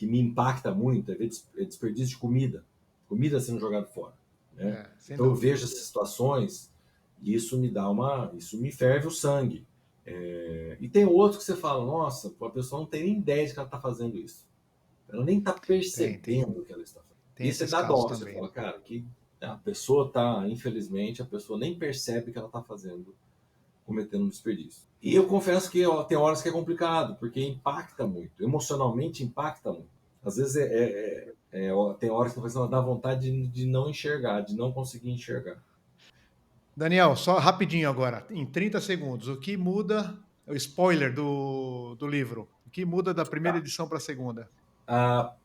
me impacta muito é ver desperdício de comida, comida sendo jogada fora, né? Sem Então eu dúvida. vejo essas situações e isso me ferve o sangue. E tem outros que você fala, nossa, a pessoa não tem nem ideia de que ela está fazendo isso. Ela nem está Tem. percebendo o que ela está fazendo. Tem E você esses dá casos dó, você também. fala, cara, que a pessoa está, infelizmente, a pessoa nem percebe que ela está fazendo, cometendo um desperdício. E eu confesso que ó, tem horas que é complicado, porque impacta muito, emocionalmente impacta muito. Às vezes tem horas que a pessoa dá vontade de não enxergar, de não conseguir enxergar. Daniel, só rapidinho agora, em 30 segundos. O que muda, o spoiler do livro, o que muda da primeira edição para a segunda?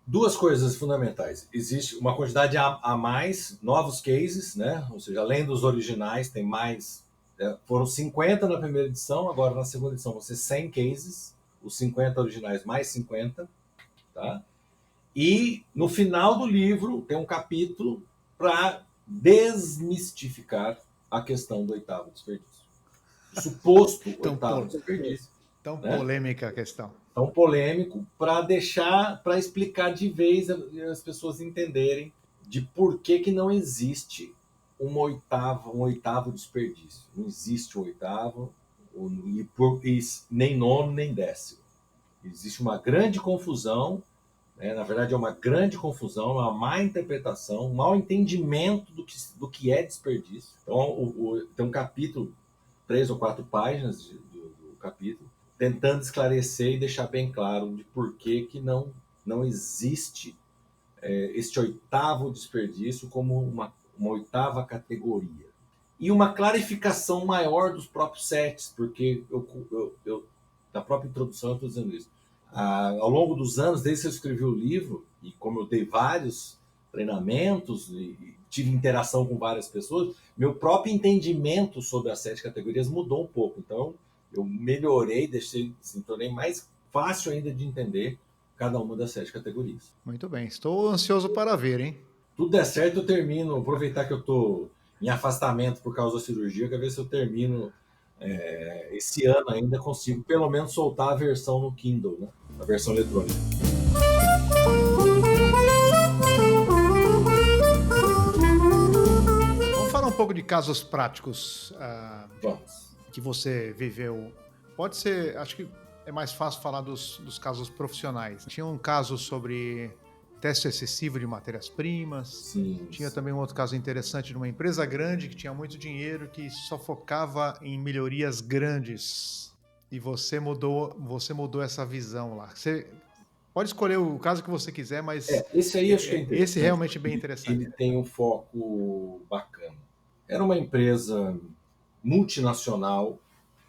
Duas coisas fundamentais. Existe uma quantidade a mais, novos cases, né? Ou seja, além dos originais, tem mais. Foram 50 na primeira edição, agora na segunda edição vão ser 100 cases, os 50 originais mais 50. Tá? E no final do livro tem um capítulo para desmistificar a questão do oitavo desperdício. O suposto Tão, oitavo pol, desperdício, tão né? polêmica a questão. Tão polêmico, para explicar de vez as pessoas entenderem de por que não existe um oitavo desperdício. Não existe um oitavo, e nem nono, nem décimo. Existe uma grande confusão, né? Na verdade é uma grande confusão, uma má interpretação, um mau entendimento do que é desperdício. Então, tem um capítulo, 3 ou 4 páginas do capítulo, tentando esclarecer e deixar bem claro de por que não existe este oitavo desperdício como uma oitava categoria. E uma clarificação maior dos próprios sets, porque na própria introdução eu estou dizendo isso. Ao longo dos anos, desde que eu escrevi o livro, e como eu dei vários treinamentos e tive interação com várias pessoas, meu próprio entendimento sobre as 7 categorias mudou um pouco. Então, eu melhorei, tornei mais fácil ainda de entender cada uma das 7 categorias. Muito bem, estou ansioso para ver, hein? Tudo der certo, eu termino. Aproveitar que eu estou em afastamento por causa da cirurgia, quero ver se eu termino Esse ano ainda consigo pelo menos soltar a versão no Kindle, né? A versão eletrônica. Vamos falar um pouco de casos práticos Vamos. que você viveu. Pode ser, acho que é mais fácil falar dos casos profissionais. Tinha um caso sobre teste excessivo de matérias-primas. Sim. Tinha também um outro caso interessante de uma empresa grande que tinha muito dinheiro, que só focava em melhorias grandes. E você mudou essa visão lá. Você pode escolher o caso que você quiser, mas Esse aí acho que é esse interessante. realmente é bem interessante. Ele tem um foco bacana. Era uma empresa multinacional,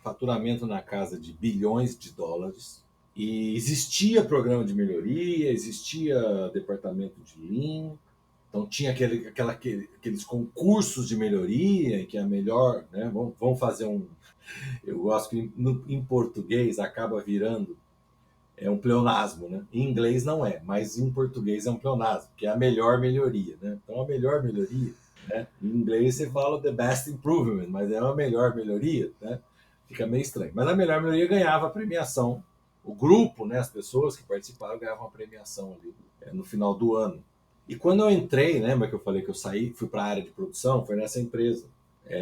faturamento na casa de bilhões de dólares, e existia programa de melhoria, existia departamento de Lean, então tinha aqueles concursos de melhoria, em que a melhor, né, vamos fazer um... Eu gosto que em português acaba virando um pleonasmo, né? Em inglês não é, mas em português é um pleonasmo, que é a melhor melhoria, né? Então a melhor melhoria, né? Em inglês você fala the best improvement, mas é uma melhor melhoria, né? Fica meio estranho. Mas a melhor melhoria ganhava a premiação. O grupo, né, as pessoas que participaram ganhavam a premiação ali, no final do ano. E quando eu entrei, lembra que eu falei que eu saí, fui para a área de produção, foi nessa empresa.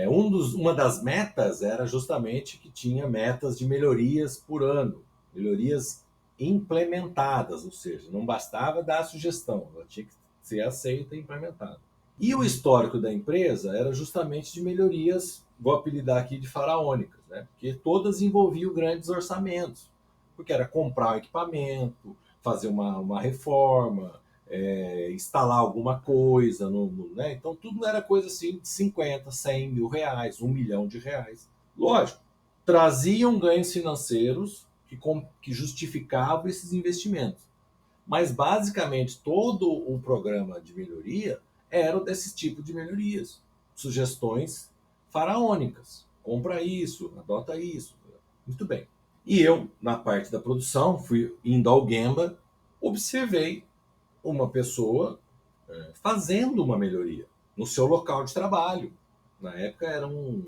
Uma das metas era justamente que tinha metas de melhorias por ano, melhorias implementadas, ou seja, não bastava dar a sugestão, ela tinha que ser aceita e implementada. E o histórico da empresa era justamente de melhorias, vou apelidar aqui de faraônicas, né? Porque todas envolviam grandes orçamentos, porque era comprar um equipamento, fazer uma reforma, instalar alguma coisa, né? Então tudo era coisa assim de 50, 100 mil reais, 1 milhão de reais. Lógico, traziam ganhos financeiros que justificavam esses investimentos. Mas basicamente todo o programa de melhoria era desse tipo de melhorias, sugestões faraônicas. Compra isso, adota isso. Muito bem. E eu, na parte da produção, fui indo ao Gemba, observei uma pessoa fazendo uma melhoria no seu local de trabalho. Na época era um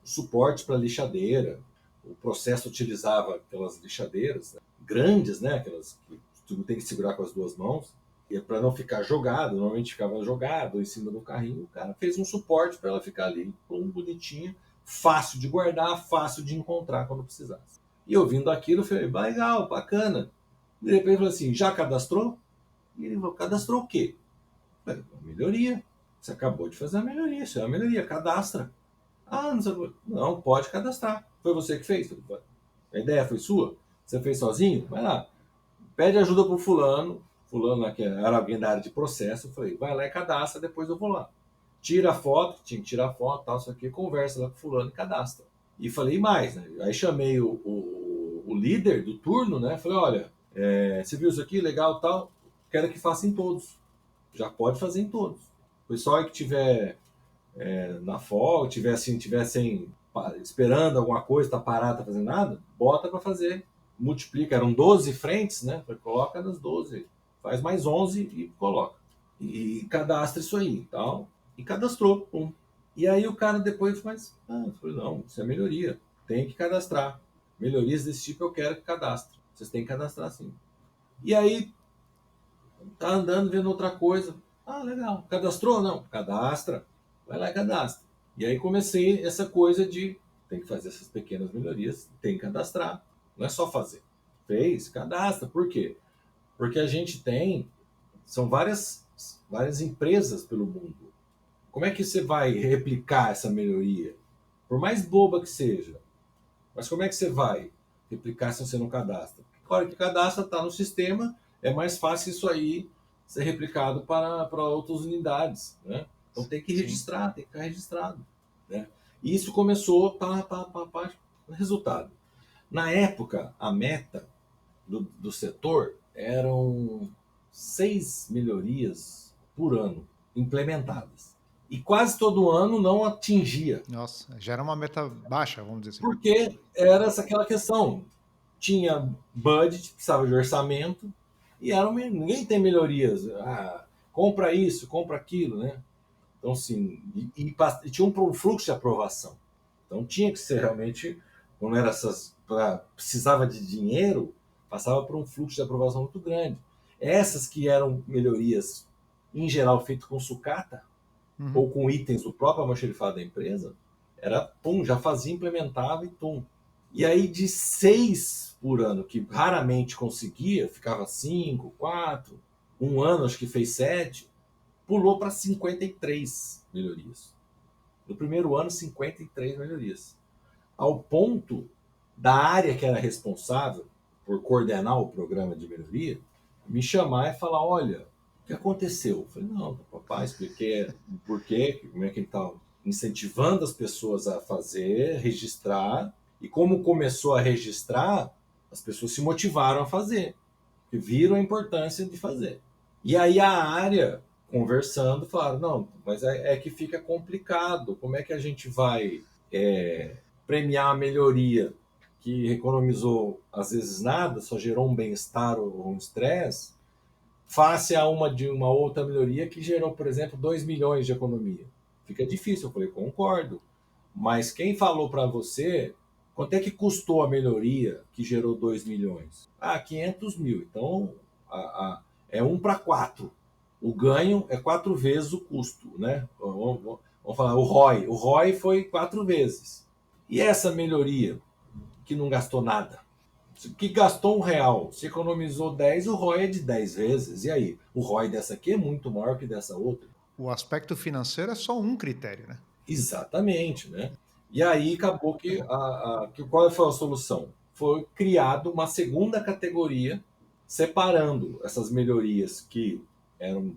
suporte para lixadeira. O processo utilizava aquelas lixadeiras, né, grandes, né, aquelas que tu tem que segurar com as duas mãos. E para não ficar jogado, normalmente ficava jogado em cima do carrinho, o cara fez um suporte para ela ficar ali, bonitinha, fácil de guardar, fácil de encontrar quando precisasse. E ouvindo aquilo, eu falei, legal, bacana. De repente, eu falei assim, já cadastrou? E ele falou, cadastrou o quê? Falei, melhoria. Você acabou de fazer a melhoria, isso é uma melhoria, cadastra. Ah, não, sabe. Não, pode cadastrar. Foi você que fez? A ideia foi sua? Você fez sozinho? Vai lá. Pede ajuda pro fulano. Fulano que era alguém da área de processo. Eu falei, vai lá e cadastra, depois eu vou lá. Tira a foto, tinha que tirar a foto, tal, isso aqui, conversa lá com fulano e cadastra. E falei mais, né? Aí chamei o líder do turno, né? Falei, olha, você viu isso aqui, legal, tal, quero que faça em todos. Já pode fazer em todos. O pessoal que tiver na folga, tiver sem esperando alguma coisa, tá parado, tá fazendo nada, bota para fazer. Multiplica, eram 12 frentes, né? Coloca nas 12, faz mais 11 e coloca. E cadastra isso aí, tal. E cadastrou, pum. E aí o cara depois faz, falei, não, isso é melhoria, tem que cadastrar. Melhorias desse tipo eu quero que cadastre. Vocês têm que cadastrar sim. E aí tá andando, vendo outra coisa. Ah, legal. Cadastrou? Não. Cadastra. Vai lá e cadastra. E aí comecei essa coisa de tem que fazer essas pequenas melhorias, tem que cadastrar. Não é só fazer. Fez, cadastra. Por quê? Porque a gente são várias empresas pelo mundo. Como é que você vai replicar essa melhoria? Por mais boba que seja. Mas como é que você vai replicar se você não cadastra? A hora que cadastra, está no sistema, é mais fácil isso aí ser replicado para outras unidades, né? Então tem que registrar, tem que ficar registrado, né? E isso começou, resultado. Na época, a meta do setor eram 6 melhorias por ano implementadas. E quase todo ano não atingia. Nossa, já era uma meta baixa, vamos dizer assim. Porque era aquela questão. Tinha budget, precisava de orçamento, e ninguém tem melhorias. Compra isso, compra aquilo, né? Então, assim, e tinha um fluxo de aprovação. Então tinha que ser realmente, quando era precisava de dinheiro, passava por um fluxo de aprovação muito grande. Essas que eram melhorias, em geral, feitas com sucata, Uhum. ou com itens do próprio almoxarifado da empresa, era pum, já fazia, implementava e tum. E aí de 6 por ano, que raramente conseguia, ficava 5, 4, um ano acho que fez 7, pulou para 53 melhorias. No primeiro ano, 53 melhorias. Ao ponto da área que era responsável por coordenar o programa de melhoria me chamar e falar: olha, o que aconteceu? Eu falei: não, papai, expliquei por quê, como é que ele está incentivando as pessoas a fazer, registrar, e como começou a registrar, as pessoas se motivaram a fazer, viram a importância de fazer. E aí a área, conversando, falaram: não, mas é que fica complicado, como é que a gente vai premiar a melhoria que economizou às vezes nada, só gerou um bem-estar ou um estresse, face a uma outra melhoria que gerou, por exemplo, 2 milhões de economia. Fica difícil. Eu falei: concordo, mas quem falou para você quanto é que custou a melhoria que gerou 2 milhões? Ah, 500 mil. Então, é 1 para 4. O ganho é 4 vezes o custo, né? Vamos falar, o ROI. O ROI foi 4 vezes. E essa melhoria que não gastou nada? Que gastou R$ 1, se economizou 10, o ROI é de 10 vezes. E aí? O ROI dessa aqui é muito maior que dessa outra. O aspecto financeiro é só um critério, né? Exatamente, né? E aí acabou que qual foi a solução? Foi criado uma segunda categoria separando essas melhorias que eram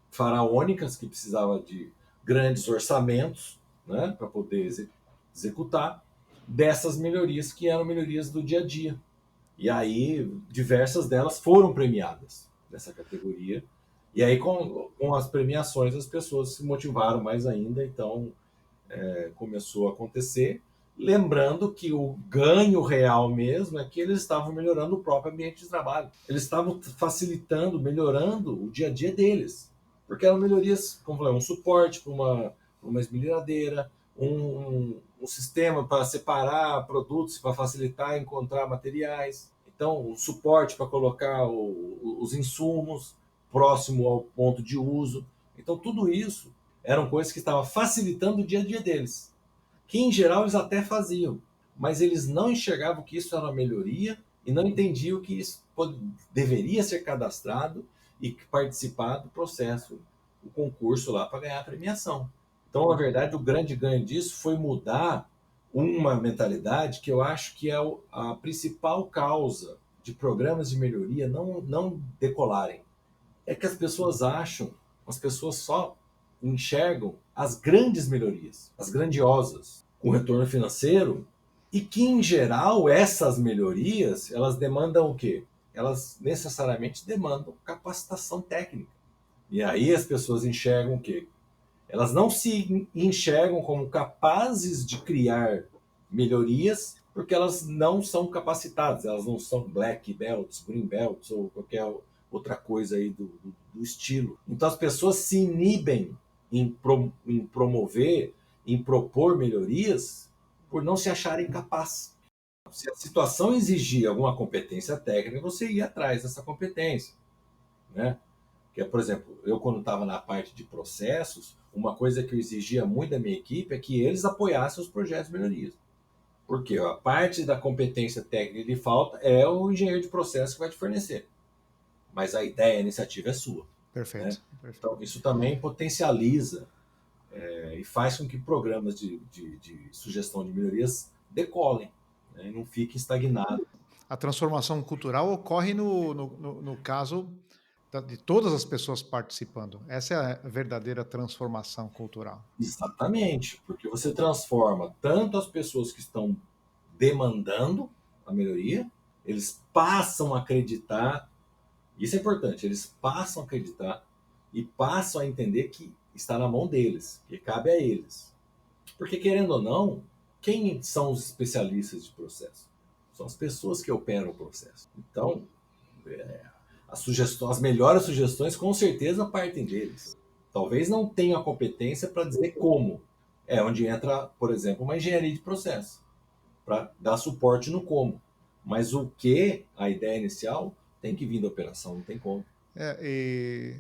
faraônicas, que precisava de grandes orçamentos, né, para poder executar, dessas melhorias que eram melhorias do dia a dia. E aí diversas delas foram premiadas nessa categoria. E aí com as premiações as pessoas se motivaram mais ainda, então começou a acontecer. Lembrando que o ganho real mesmo é que eles estavam melhorando o próprio ambiente de trabalho. Eles estavam facilitando, melhorando o dia a dia deles. Porque eram melhorias, como falei, um suporte para uma esmerilhadeira, um sistema para separar produtos, para facilitar encontrar materiais. Então, um suporte para colocar os insumos próximo ao ponto de uso. Então, tudo isso eram coisas que estavam facilitando o dia a dia deles, que em geral eles até faziam, mas eles não enxergavam que isso era uma melhoria e não entendiam que isso deveria ser cadastrado e participar do processo, o concurso lá para ganhar a premiação. Então, na verdade, o grande ganho disso foi mudar uma mentalidade que eu acho que é a principal causa de programas de melhoria não decolarem. É que as pessoas acham, as pessoas só enxergam as grandes melhorias, as grandiosas, com retorno financeiro, e que, em geral, essas melhorias, elas demandam o quê? Elas necessariamente demandam capacitação técnica. E aí as pessoas enxergam o quê? Elas não se enxergam como capazes de criar melhorias porque elas não são capacitadas, elas não são black belts, green belts ou qualquer outra coisa aí do estilo. Então as pessoas se inibem em promover, em propor melhorias por não se acharem capazes. Se a situação exigia alguma competência técnica, você ia atrás dessa competência, né? Que é, por exemplo, eu quando estava na parte de processos, uma coisa que eu exigia muito da minha equipe é que eles apoiassem os projetos de melhorias. Porque a parte da competência técnica que falta é o engenheiro de processo que vai te fornecer. Mas a ideia, a iniciativa é sua. Né? Perfeito, perfeito. Então, isso também potencializa e faz com que programas de sugestão de melhorias decolem, né? E não fiquem estagnados. A transformação cultural ocorre no caso de todas as pessoas participando. Essa é a verdadeira transformação cultural. Exatamente, porque você transforma tanto as pessoas que estão demandando a melhoria, eles passam a acreditar, isso é importante, eles passam a acreditar e passam a entender que está na mão deles, que cabe a eles. Porque, querendo ou não, quem são os especialistas de processo? São as pessoas que operam o processo. Então, as melhores sugestões com certeza partem deles. Talvez não tenham a competência para dizer como, É onde entra, por exemplo, uma engenharia de processo, para dar suporte no como. Mas o que, a ideia inicial, tem que vir da operação, não tem como.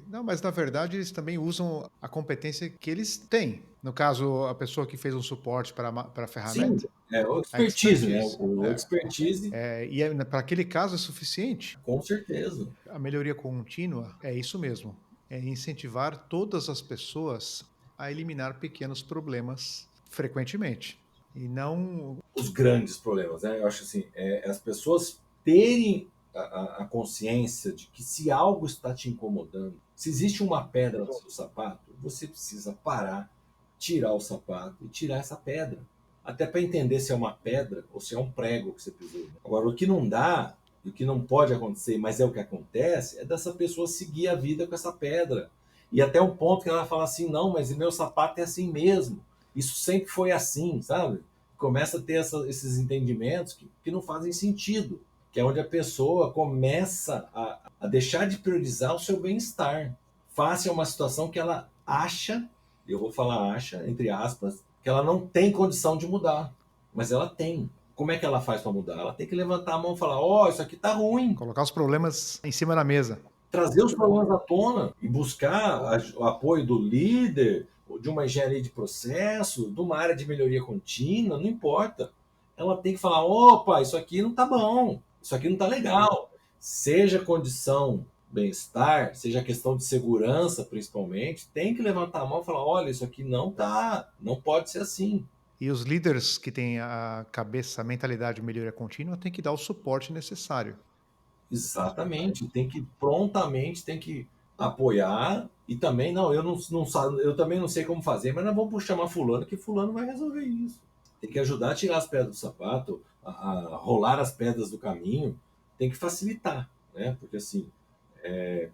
Não, mas na verdade eles também usam a competência que eles têm. No caso, a pessoa que fez um suporte para a Sim, ferramenta, é o a expertise, né? expertise. O É, expertise, para aquele caso é suficiente. com certeza. A melhoria contínua é isso mesmo, é incentivar todas as pessoas a eliminar pequenos problemas frequentemente, e não Os grandes problemas, né? Eu acho assim, as pessoas terem a consciência de que se algo está te incomodando, se existe uma pedra no seu sapato, você precisa parar, tirar o sapato e tirar essa pedra. Até para entender se é uma pedra ou se é um prego que você pisou. Agora, o que não dá, e o que não pode acontecer, mas é o que acontece, é dessa pessoa seguir a vida com essa pedra. E até um ponto que ela fala assim, não, mas meu sapato é assim mesmo. Isso sempre foi assim, sabe? Começa a ter esses entendimentos que não fazem sentido, que é onde a pessoa começa a deixar de priorizar o seu bem-estar. Face a uma situação que ela acha, eu vou falar acha, entre aspas, que ela não tem condição de mudar, mas ela tem. Como é que ela faz para mudar? Ela tem que levantar a mão e falar: ó, isso aqui tá ruim. colocar os problemas em cima da mesa. Trazer os problemas à tona e buscar o apoio do líder, de uma engenharia de processo, de uma área de melhoria contínua, não importa. Ela tem que falar: opa, isso aqui não tá bom, isso aqui não tá legal. Seja condição bem-estar, seja questão de segurança, principalmente, tem que levantar a mão e falar: olha, isso aqui não tá, não pode ser assim. E os líderes que têm a cabeça, a mentalidade de melhoria contínua têm que dar o suporte necessário. Exatamente, tem que prontamente tem que apoiar e também não, eu também não sei como fazer, mas nós vamos chamar fulano que fulano vai resolver isso. Tem que ajudar a tirar as pedras do sapato, a rolar as pedras do caminho, tem que facilitar, né? Porque assim,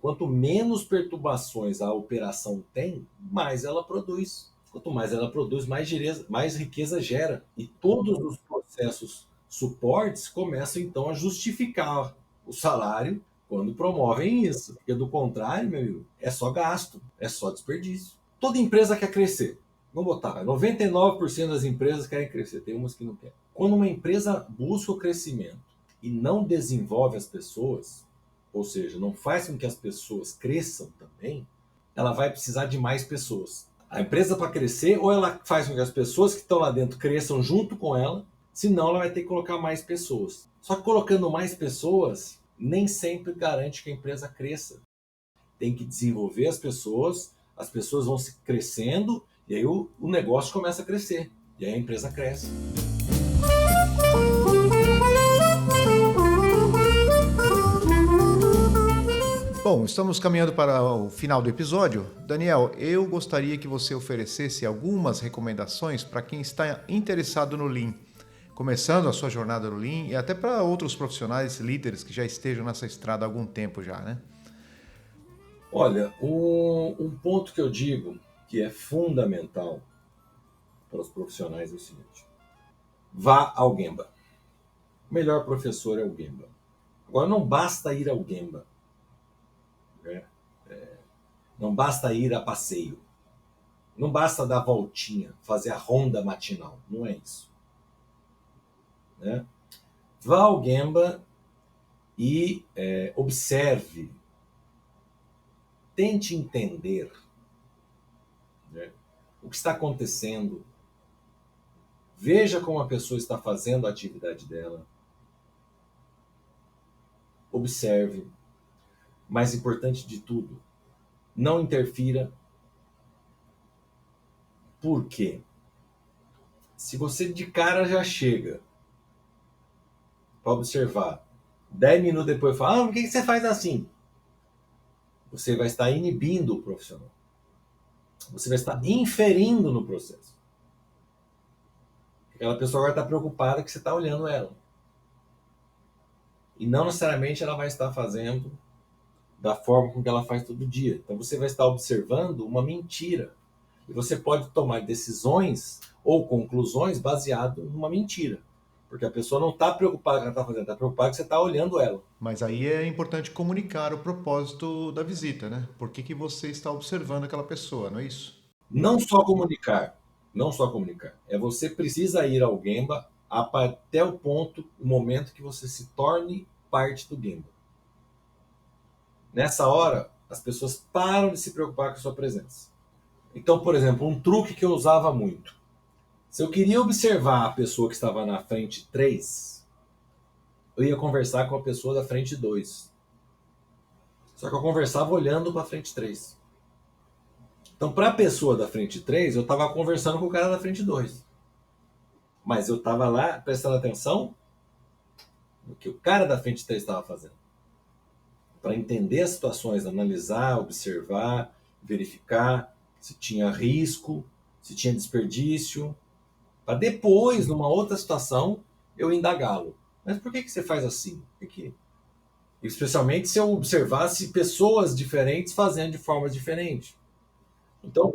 quanto menos perturbações a operação tem, mais ela produz. Quanto mais ela produz, mais riqueza gera. E todos os processos suportes começam então a justificar o salário quando promovem isso. Porque do contrário, meu amigo, é só gasto, é só desperdício. Toda empresa quer crescer. Vamos botar, 99% das empresas querem crescer, tem umas que não querem. Quando uma empresa busca o crescimento e não desenvolve as pessoas, ou seja, não faz com que as pessoas cresçam também, ela vai precisar de mais pessoas. A empresa, para crescer, ou ela faz com que as pessoas que estão lá dentro cresçam junto com ela, senão ela vai ter que colocar mais pessoas. Só que colocando mais pessoas, nem sempre garante que a empresa cresça. Tem que desenvolver as pessoas vão se crescendo, e aí o negócio começa a crescer. E aí a empresa cresce. Bom, estamos caminhando para o final do episódio. Daniel, eu gostaria que você oferecesse algumas recomendações para quem está interessado no Lean, começando a sua jornada no Lean e até para outros profissionais, líderes que já estejam nessa estrada há algum tempo já, né? Olha, um ponto que eu digo que é fundamental para os profissionais é o seguinte: vá ao Gemba. O melhor professor é o Gemba. Agora, não basta ir ao Gemba, né? Não basta ir a passeio, não basta dar voltinha, fazer a ronda matinal, não é isso. Né? Vá ao Gemba e observe, tente entender, né, o que está acontecendo, veja como a pessoa está fazendo a atividade dela, observe, mais importante de tudo, não interfira. Por quê? Se você de cara já chega para observar, 10 minutos depois fala: por que você faz assim? Você vai estar inibindo o profissional. Você vai estar inferindo no processo. Aquela pessoa agora está preocupada que você está olhando ela. E não necessariamente ela vai estar fazendo da forma com que ela faz todo dia. Então você vai estar observando uma mentira. E você pode tomar decisões ou conclusões baseado numa mentira. Porque a pessoa não está preocupada com o que ela está fazendo, está preocupada que você está olhando ela. Mas aí é importante comunicar o propósito da visita, né? Por que você está observando aquela pessoa, não é isso? Não só comunicar. Não só comunicar. É você precisa ir ao Gemba até o ponto, o momento que você se torne parte do Gemba. Nessa hora, as pessoas param de se preocupar com a sua presença. Então, por exemplo, um truque que eu usava muito. Se eu queria observar a pessoa que estava na frente 3, eu ia conversar com a pessoa da frente 2. Só que eu conversava olhando para a frente 3. Então, para a pessoa da frente 3, eu estava conversando com o cara da frente 2. Mas eu estava lá prestando atenção no que o cara da frente 3 estava fazendo. Para entender as situações, analisar, observar, verificar se tinha risco, se tinha desperdício, para depois, numa outra situação, eu indagá-lo. Mas por que você faz assim? Especialmente se eu observasse pessoas diferentes fazendo de formas diferentes. Então,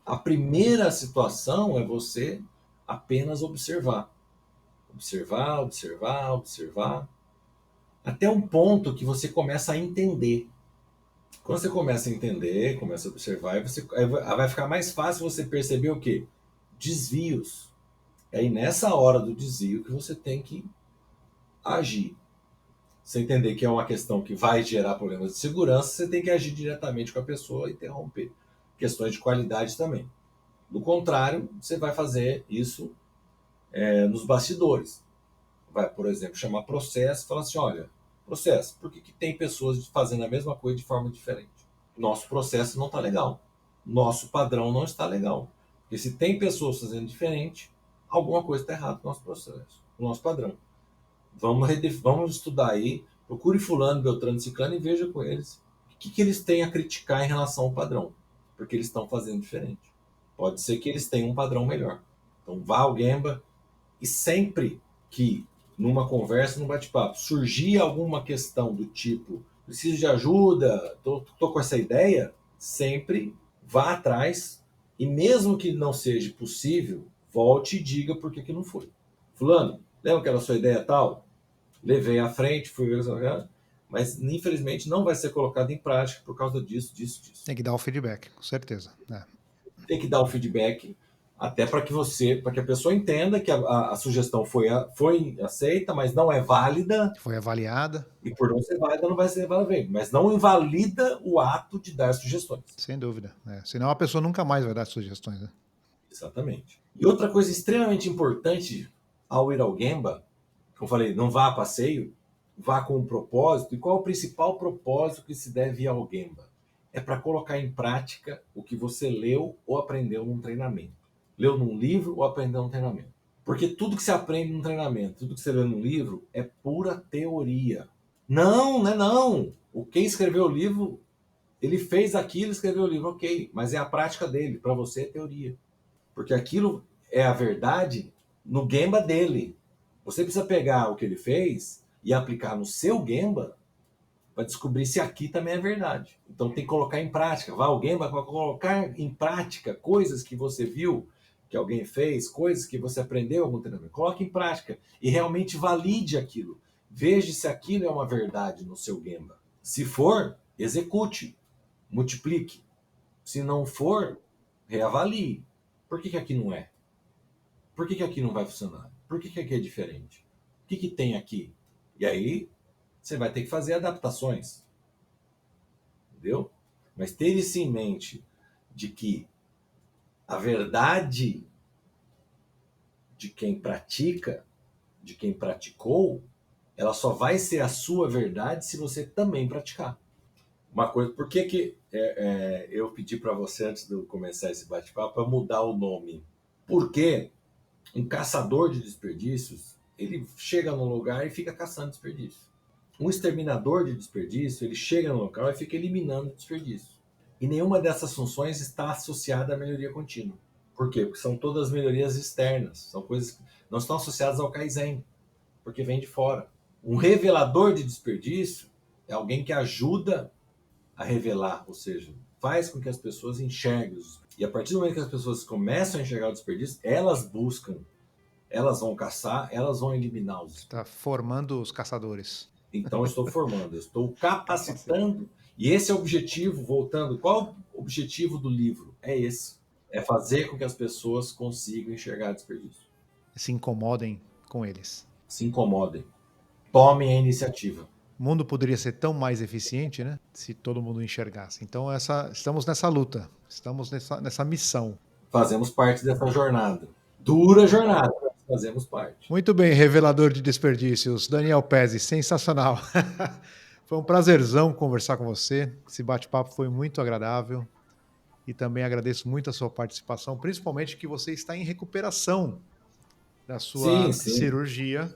a primeira situação é você apenas observar. Observar, observar, observar. Até um ponto que você começa a entender. Quando você começa a entender, começa a observar, aí vai ficar mais fácil você perceber o quê? Desvios. É aí nessa hora do desvio que você tem que agir. Você entender que é uma questão que vai gerar problemas de segurança, você tem que agir diretamente com a pessoa e interromper. Questões de qualidade também. Do contrário, você vai fazer isso nos bastidores. Vai, por exemplo, chamar processo e falar assim, olha, processo, por que tem pessoas fazendo a mesma coisa de forma diferente? Nosso processo não está legal. Nosso padrão não está legal. Porque se tem pessoas fazendo diferente, alguma coisa está errada no nosso processo, no nosso padrão. Vamos estudar aí, procure fulano, beltrano, ciclano e veja com eles o que eles têm a criticar em relação ao padrão. Porque eles estão fazendo diferente. Pode ser que eles tenham um padrão melhor. Então vá ao Gemba e sempre que numa conversa, num bate-papo, surgir alguma questão do tipo preciso de ajuda, tô com essa ideia, sempre vá atrás e mesmo que não seja possível, volte e diga por que não foi. Fulano, lembra que era a sua ideia tal? Levei à frente, fui ver, mas infelizmente não vai ser colocado em prática por causa disso, disso, disso. Tem que dar o feedback, com certeza. Tem que dar o feedback até para que a pessoa entenda que a sugestão foi aceita, mas não é válida. Foi avaliada. E por não ser válida, não vai ser válida. Mas não invalida o ato de dar sugestões. Sem dúvida. Senão a pessoa nunca mais vai dar sugestões. Né? Exatamente. E outra coisa extremamente importante ao ir ao Gemba, como eu falei, não vá a passeio, vá com um propósito. E qual é o principal propósito que se deve ir ao Gemba? É para colocar em prática o que você leu ou aprendeu num treinamento. Leu num livro ou aprendeu num treinamento. Porque tudo que você aprende num treinamento, tudo que você lê num livro, é pura teoria. Não, não é não. Quem escreveu o livro, ele fez aquilo, escreveu o livro, ok. Mas é a prática dele, para você é teoria. Porque aquilo é a verdade no Gemba dele. Você precisa pegar o que ele fez e aplicar no seu Gemba para descobrir se aqui também é verdade. Então tem que colocar em prática. Vá ao Gemba para colocar em prática coisas que você viu, que alguém fez, coisas que você aprendeu em algum treinamento. Coloque em prática e realmente valide aquilo. Veja se aquilo é uma verdade no seu Gemba. Se for, execute, multiplique. Se não for, reavalie. Por que aqui não é? Por que aqui não vai funcionar? Por que aqui é diferente? O que tem aqui? E aí, você vai ter que fazer adaptações. Entendeu? Mas ter isso em mente de que a verdade de quem pratica, de quem praticou, ela só vai ser a sua verdade se você também praticar. Uma coisa, por que eu pedi para você, antes de eu começar esse bate-papo, para mudar o nome? Porque um caçador de desperdícios, ele chega num lugar e fica caçando desperdício. Um exterminador de desperdício, ele chega no local e fica eliminando desperdício. E nenhuma dessas funções está associada à melhoria contínua. Por quê? Porque são todas melhorias externas, são coisas que não estão associadas ao Kaizen, porque vem de fora. Um revelador de desperdício é alguém que ajuda a revelar, ou seja, faz com que as pessoas enxerguem os. E a partir do momento que as pessoas começam a enxergar o desperdício, elas buscam, elas vão caçar, elas vão eliminar os. Está formando os caçadores. Então eu estou formando, eu estou capacitando. E esse é o objetivo, voltando, qual é o objetivo do livro? É esse. É fazer com que as pessoas consigam enxergar desperdício. Se incomodem com eles. Se incomodem. Tomem a iniciativa. O mundo poderia ser tão mais eficiente, né? Se todo mundo enxergasse. Então, estamos nessa luta, estamos nessa missão. Fazemos parte dessa jornada. Dura jornada, mas fazemos parte. Muito bem, revelador de desperdícios, Daniel Pezzi, sensacional. Foi um prazerzão conversar com você. Esse bate-papo foi muito agradável. E também agradeço muito a sua participação, principalmente que você está em recuperação da Sim, sua sim. cirurgia.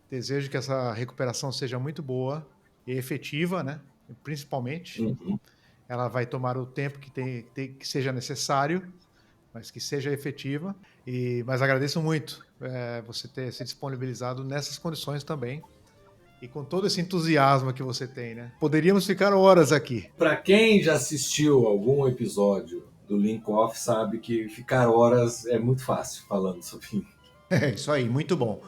Desejo que essa recuperação seja muito boa e efetiva, né? Principalmente. Uhum. Ela vai tomar o tempo que seja necessário, mas que seja efetiva. Mas agradeço muito você ter se disponibilizado nessas condições também. E com todo esse entusiasmo que você tem, né? Poderíamos ficar horas aqui. Para quem já assistiu algum episódio do Link Off, sabe que ficar horas é muito fácil falando sobre isso. É isso aí, muito bom.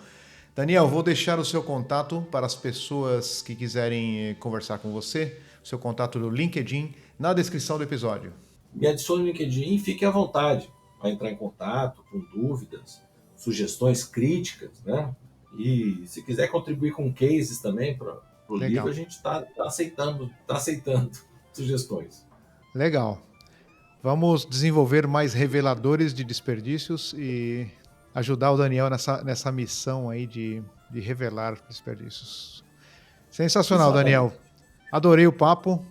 Daniel, vou deixar o seu contato para as pessoas que quiserem conversar com você, o seu contato do LinkedIn, na descrição do episódio. Me adicione no LinkedIn e fique à vontade para entrar em contato com dúvidas, sugestões, críticas, né? E se quiser contribuir com cases também para o livro, a Legal, gente está aceitando sugestões. legal. Vamos desenvolver mais reveladores de desperdícios e ajudar o Daniel nessa missão aí de revelar desperdícios. Sensacional, Daniel. Exatamente. Adorei o papo.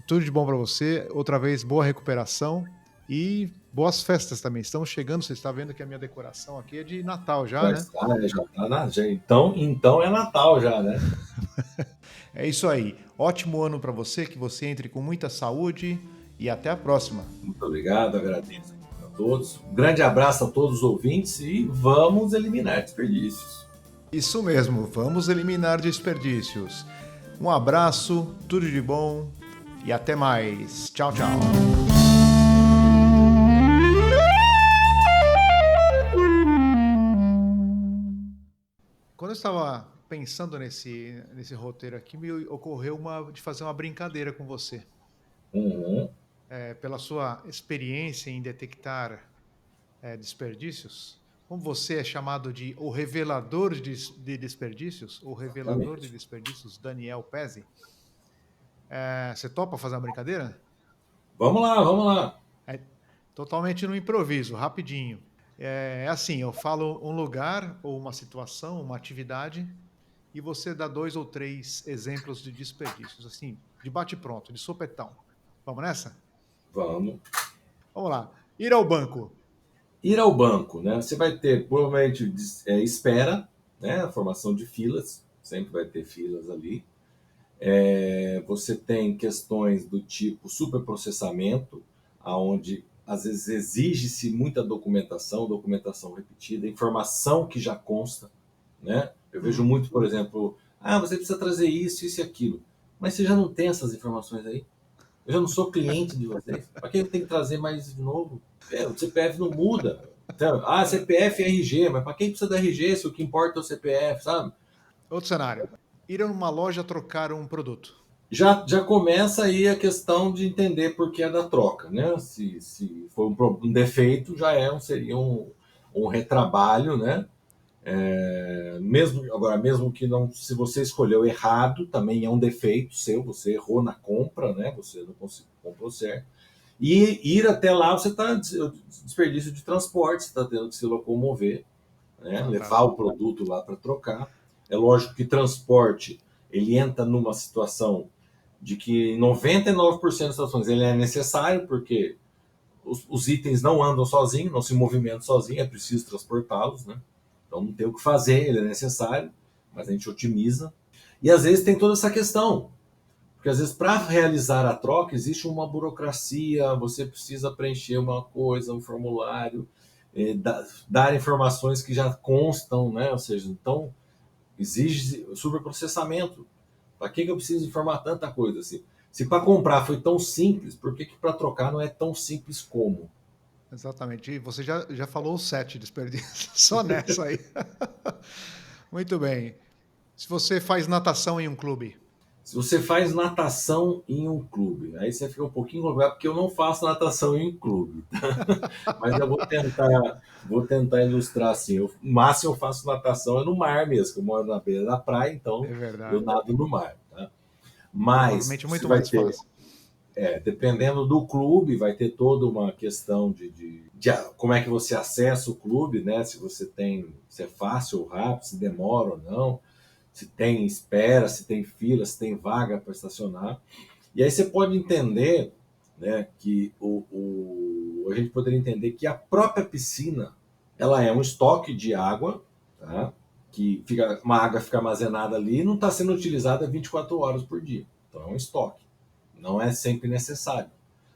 Tudo de bom para você. Outra vez, boa recuperação e boas festas também. Estamos chegando, você está vendo que a minha decoração aqui é de Natal já, né? Já tá então é Natal já, né? É isso aí. Ótimo ano para você, que você entre com muita saúde e até a próxima. Muito obrigado, agradeço a todos. Um grande abraço a todos os ouvintes e vamos eliminar desperdícios. Isso mesmo, vamos eliminar desperdícios. Um abraço, tudo de bom e até mais. Tchau, tchau. Quando eu estava pensando nesse roteiro aqui, me ocorreu de fazer uma brincadeira com você. Uhum. Pela sua experiência em detectar desperdícios, como você é chamado de o revelador de desperdícios, o revelador de Exatamente. desperdícios, Daniel Pezzi, você topa fazer uma brincadeira? Vamos lá, vamos lá. É totalmente no improviso, rapidinho. É assim, eu falo um lugar ou uma situação, uma atividade, e você dá 2 ou 3 exemplos de desperdícios, assim, de bate-pronto, de sopetão. Vamos nessa? Vamos. Vamos lá. Ir ao banco. Ir ao banco, né? Você vai ter provavelmente espera, né? A formação de filas, sempre vai ter filas ali. Você tem questões do tipo superprocessamento, aonde às vezes exige-se muita documentação repetida, informação que já consta, né? Eu vejo Uhum. muito, por exemplo, você precisa trazer isso e aquilo, mas você já não tem essas informações aí? Eu já não sou cliente de vocês. Para que eu tenho que trazer mais de novo? O CPF não muda. Então, CPF e RG, mas para quem precisa da RG se o que importa é o CPF, sabe? Outro cenário. Ir a uma loja trocar um produto. Já começa aí a questão de entender por que é da troca, né? Se for um defeito, seria um retrabalho, né? Mesmo que não, se você escolheu errado, também é um defeito seu, você errou na compra, né? Você não comprou certo. E ir até lá, você está desperdício de transporte, você está tendo que se locomover, né? Levar Fantástico. o produto lá para trocar. É lógico que transporte ele entra numa situação de que em 99% das situações ele é necessário, porque os itens não andam sozinhos, não se movimentam sozinhos, é preciso transportá-los, né? Então não tem o que fazer, ele é necessário, mas a gente otimiza. E às vezes tem toda essa questão, porque às vezes para realizar a troca existe uma burocracia, você precisa preencher uma coisa, um formulário, dar informações que já constam, né? Ou seja, então exige superprocessamento. Para que eu preciso informar tanta coisa assim? Se para comprar foi tão simples, por que para trocar não é tão simples como? Exatamente. E você já falou os 7 desperdícios, só nessa aí. Muito bem. Se você faz natação em um clube. Se você faz natação em um clube, aí você fica um pouquinho complicado, porque eu não faço natação em clube. Mas eu vou tentar ilustrar assim. O máximo eu faço natação é no mar mesmo, que eu moro na beira da praia, então É eu verdade. nado no mar. Tá? Mas Provavelmente você muito vai mais ter, fácil. dependendo do clube, vai ter toda uma questão de como é que você acessa o clube, né? Se é fácil ou rápido, se demora ou não, se tem espera, se tem fila, se tem vaga para estacionar. E aí você pode entender, né, que a gente poderia entender que a própria piscina ela é um estoque de água, tá? Que uma água fica armazenada ali e não está sendo utilizada 24 horas por dia. Então é um estoque. Não é sempre necessário.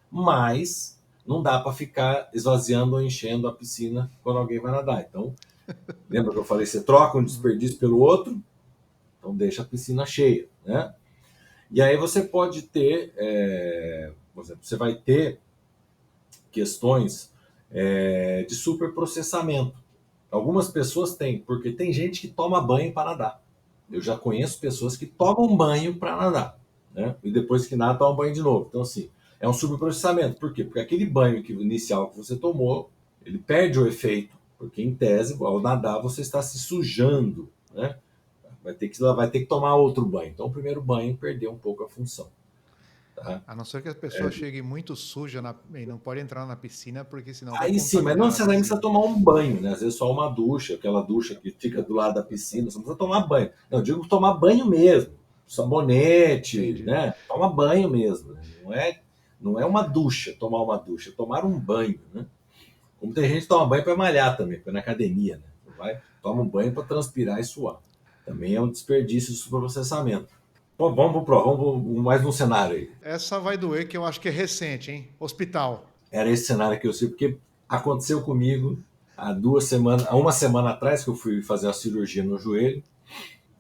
Mas não dá para ficar esvaziando ou enchendo a piscina quando alguém vai nadar. Então, lembra que eu falei, você troca um Uhum. desperdício pelo outro, então deixa a piscina cheia, né? E aí você pode ter, por exemplo, você vai ter questões de superprocessamento. Algumas pessoas têm, porque tem gente que toma banho para nadar. Eu já conheço pessoas que tomam banho para nadar, né? E depois que nada, tomam banho de novo. Então, assim, é um superprocessamento. Por quê? Porque aquele banho inicial que você tomou, ele perde o efeito, porque em tese, ao nadar, você está se sujando, né? Vai ter que tomar outro banho. Então, o primeiro banho perdeu um pouco a função, tá? A não ser que a pessoa chegue muito suja e não pode entrar na piscina, porque senão vai Aí sim, mas não contaminar a necessariamente precisa piscina. tomar um banho, né? Às vezes só uma ducha, aquela ducha que fica do lado da piscina, você não precisa tomar banho. Não, eu digo tomar banho mesmo. Sabonete, Entendi. né? Toma banho mesmo. Né? Não é uma ducha, tomar uma ducha, é tomar um banho, né? Como tem gente que toma banho para malhar também, para ir na academia, né? Toma um banho para transpirar e suar. Também é um desperdício de superprocessamento. Bom, vamos mais um cenário aí. Essa vai doer, que eu acho que é recente, hein? Hospital. Era esse cenário que eu sei, porque aconteceu comigo há uma semana atrás, que eu fui fazer a cirurgia no joelho,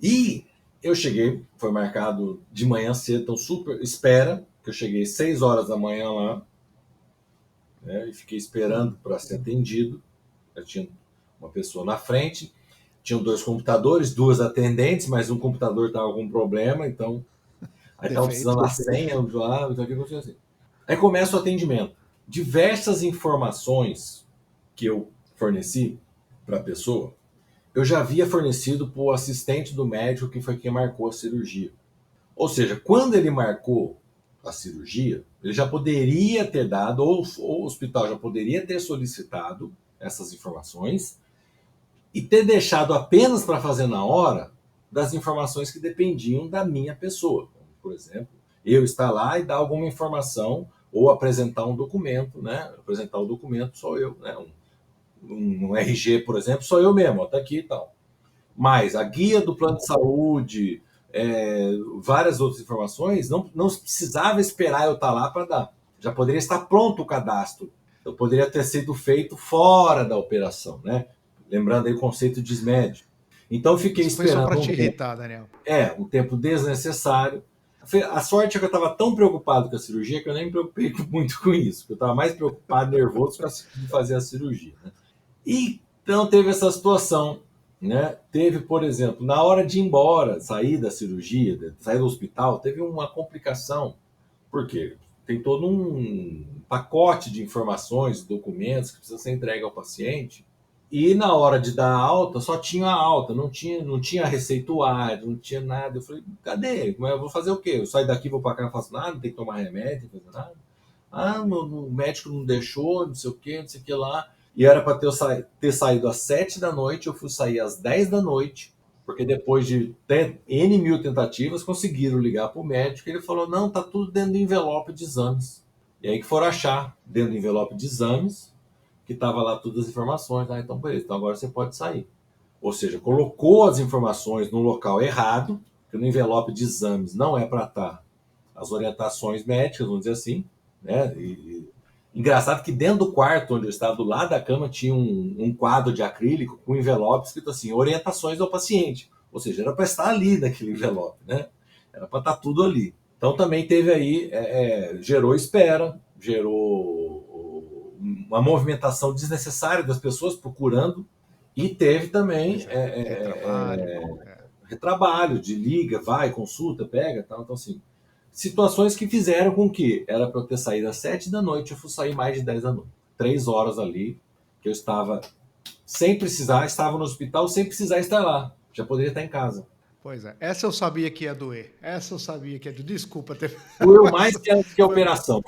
e eu cheguei, foi marcado de manhã cedo, então super espera, que eu cheguei 6 horas da manhã lá, né, e fiquei esperando para ser atendido. Eu tinha uma pessoa na frente, tinham 2 computadores, 2 atendentes, mas um computador estava com problema, então aí estava Defeito. precisando da senha, então o que aconteceu assim? Aí começa o atendimento. Diversas informações que eu forneci para a pessoa, eu já havia fornecido para o assistente do médico, que foi quem marcou a cirurgia. Ou seja, quando ele marcou a cirurgia, ele já poderia ter dado, ou o hospital já poderia ter solicitado essas informações e ter deixado apenas para fazer na hora das informações que dependiam da minha pessoa. Por exemplo, eu estar lá e dar alguma informação ou apresentar um documento, né? Apresentar o documento sou eu, né? Um RG, por exemplo, sou eu mesmo, está aqui e tal. Mas a guia do plano de saúde, várias outras informações, não precisava esperar eu estar lá para dar. Já poderia estar pronto o cadastro. Eu poderia ter sido feito fora da operação, né? Lembrando aí o conceito de SMED. Então, eu fiquei Isso foi só para esperando te um tempo, irritar, Daniel. um tempo desnecessário. A sorte é que eu estava tão preocupado com a cirurgia que eu nem me preocupei muito com isso, porque eu estava mais preocupado, nervoso com fazer a cirurgia. Né? E então teve essa situação, né? Teve, por exemplo, na hora de ir embora, sair da cirurgia, sair do hospital, teve uma complicação, porque tem todo um pacote de informações, documentos que precisa ser entregue ao paciente. E na hora de dar a alta, só tinha a alta, não tinha receituário, não tinha nada. Eu falei, cadê? Eu vou fazer o quê? Eu saio daqui, vou para cá, não faço nada, não tem que tomar remédio, não fazer nada. Ah, o médico não deixou, não sei o que, não sei o que lá. E era para ter saído às 7 da noite, eu fui sair às 10 da noite, porque depois de N mil tentativas, conseguiram ligar para o médico e ele falou: não, tá tudo dentro do envelope de exames. E aí que foram achar dentro do envelope de exames, que estava lá todas as informações. Ah, então beleza, então agora você pode sair. Ou seja, colocou as informações no local errado, que no envelope de exames não é para estar as orientações médicas, vamos dizer assim, né? Engraçado que dentro do quarto onde eu estava, do lado da cama, tinha um quadro de acrílico com envelope escrito assim, orientações ao paciente. Ou seja, era para estar ali naquele envelope, né? Era para estar tudo ali. Então também teve aí, gerou espera, gerou uma movimentação desnecessária das pessoas procurando, e teve também Pois é. Retrabalho. É. trabalho, de liga, vai, consulta, pega, tal. Então, assim, situações que fizeram com que era para eu ter saído às 7 da noite, eu fui sair mais de 10 da noite. 3 horas ali, que eu estava sem precisar, estava no hospital sem precisar estar lá. Já poderia estar em casa. Pois é, essa eu sabia que ia doer. Essa eu sabia que ia doer. Desculpa ter. Doeu Mas mais que a foi. operação.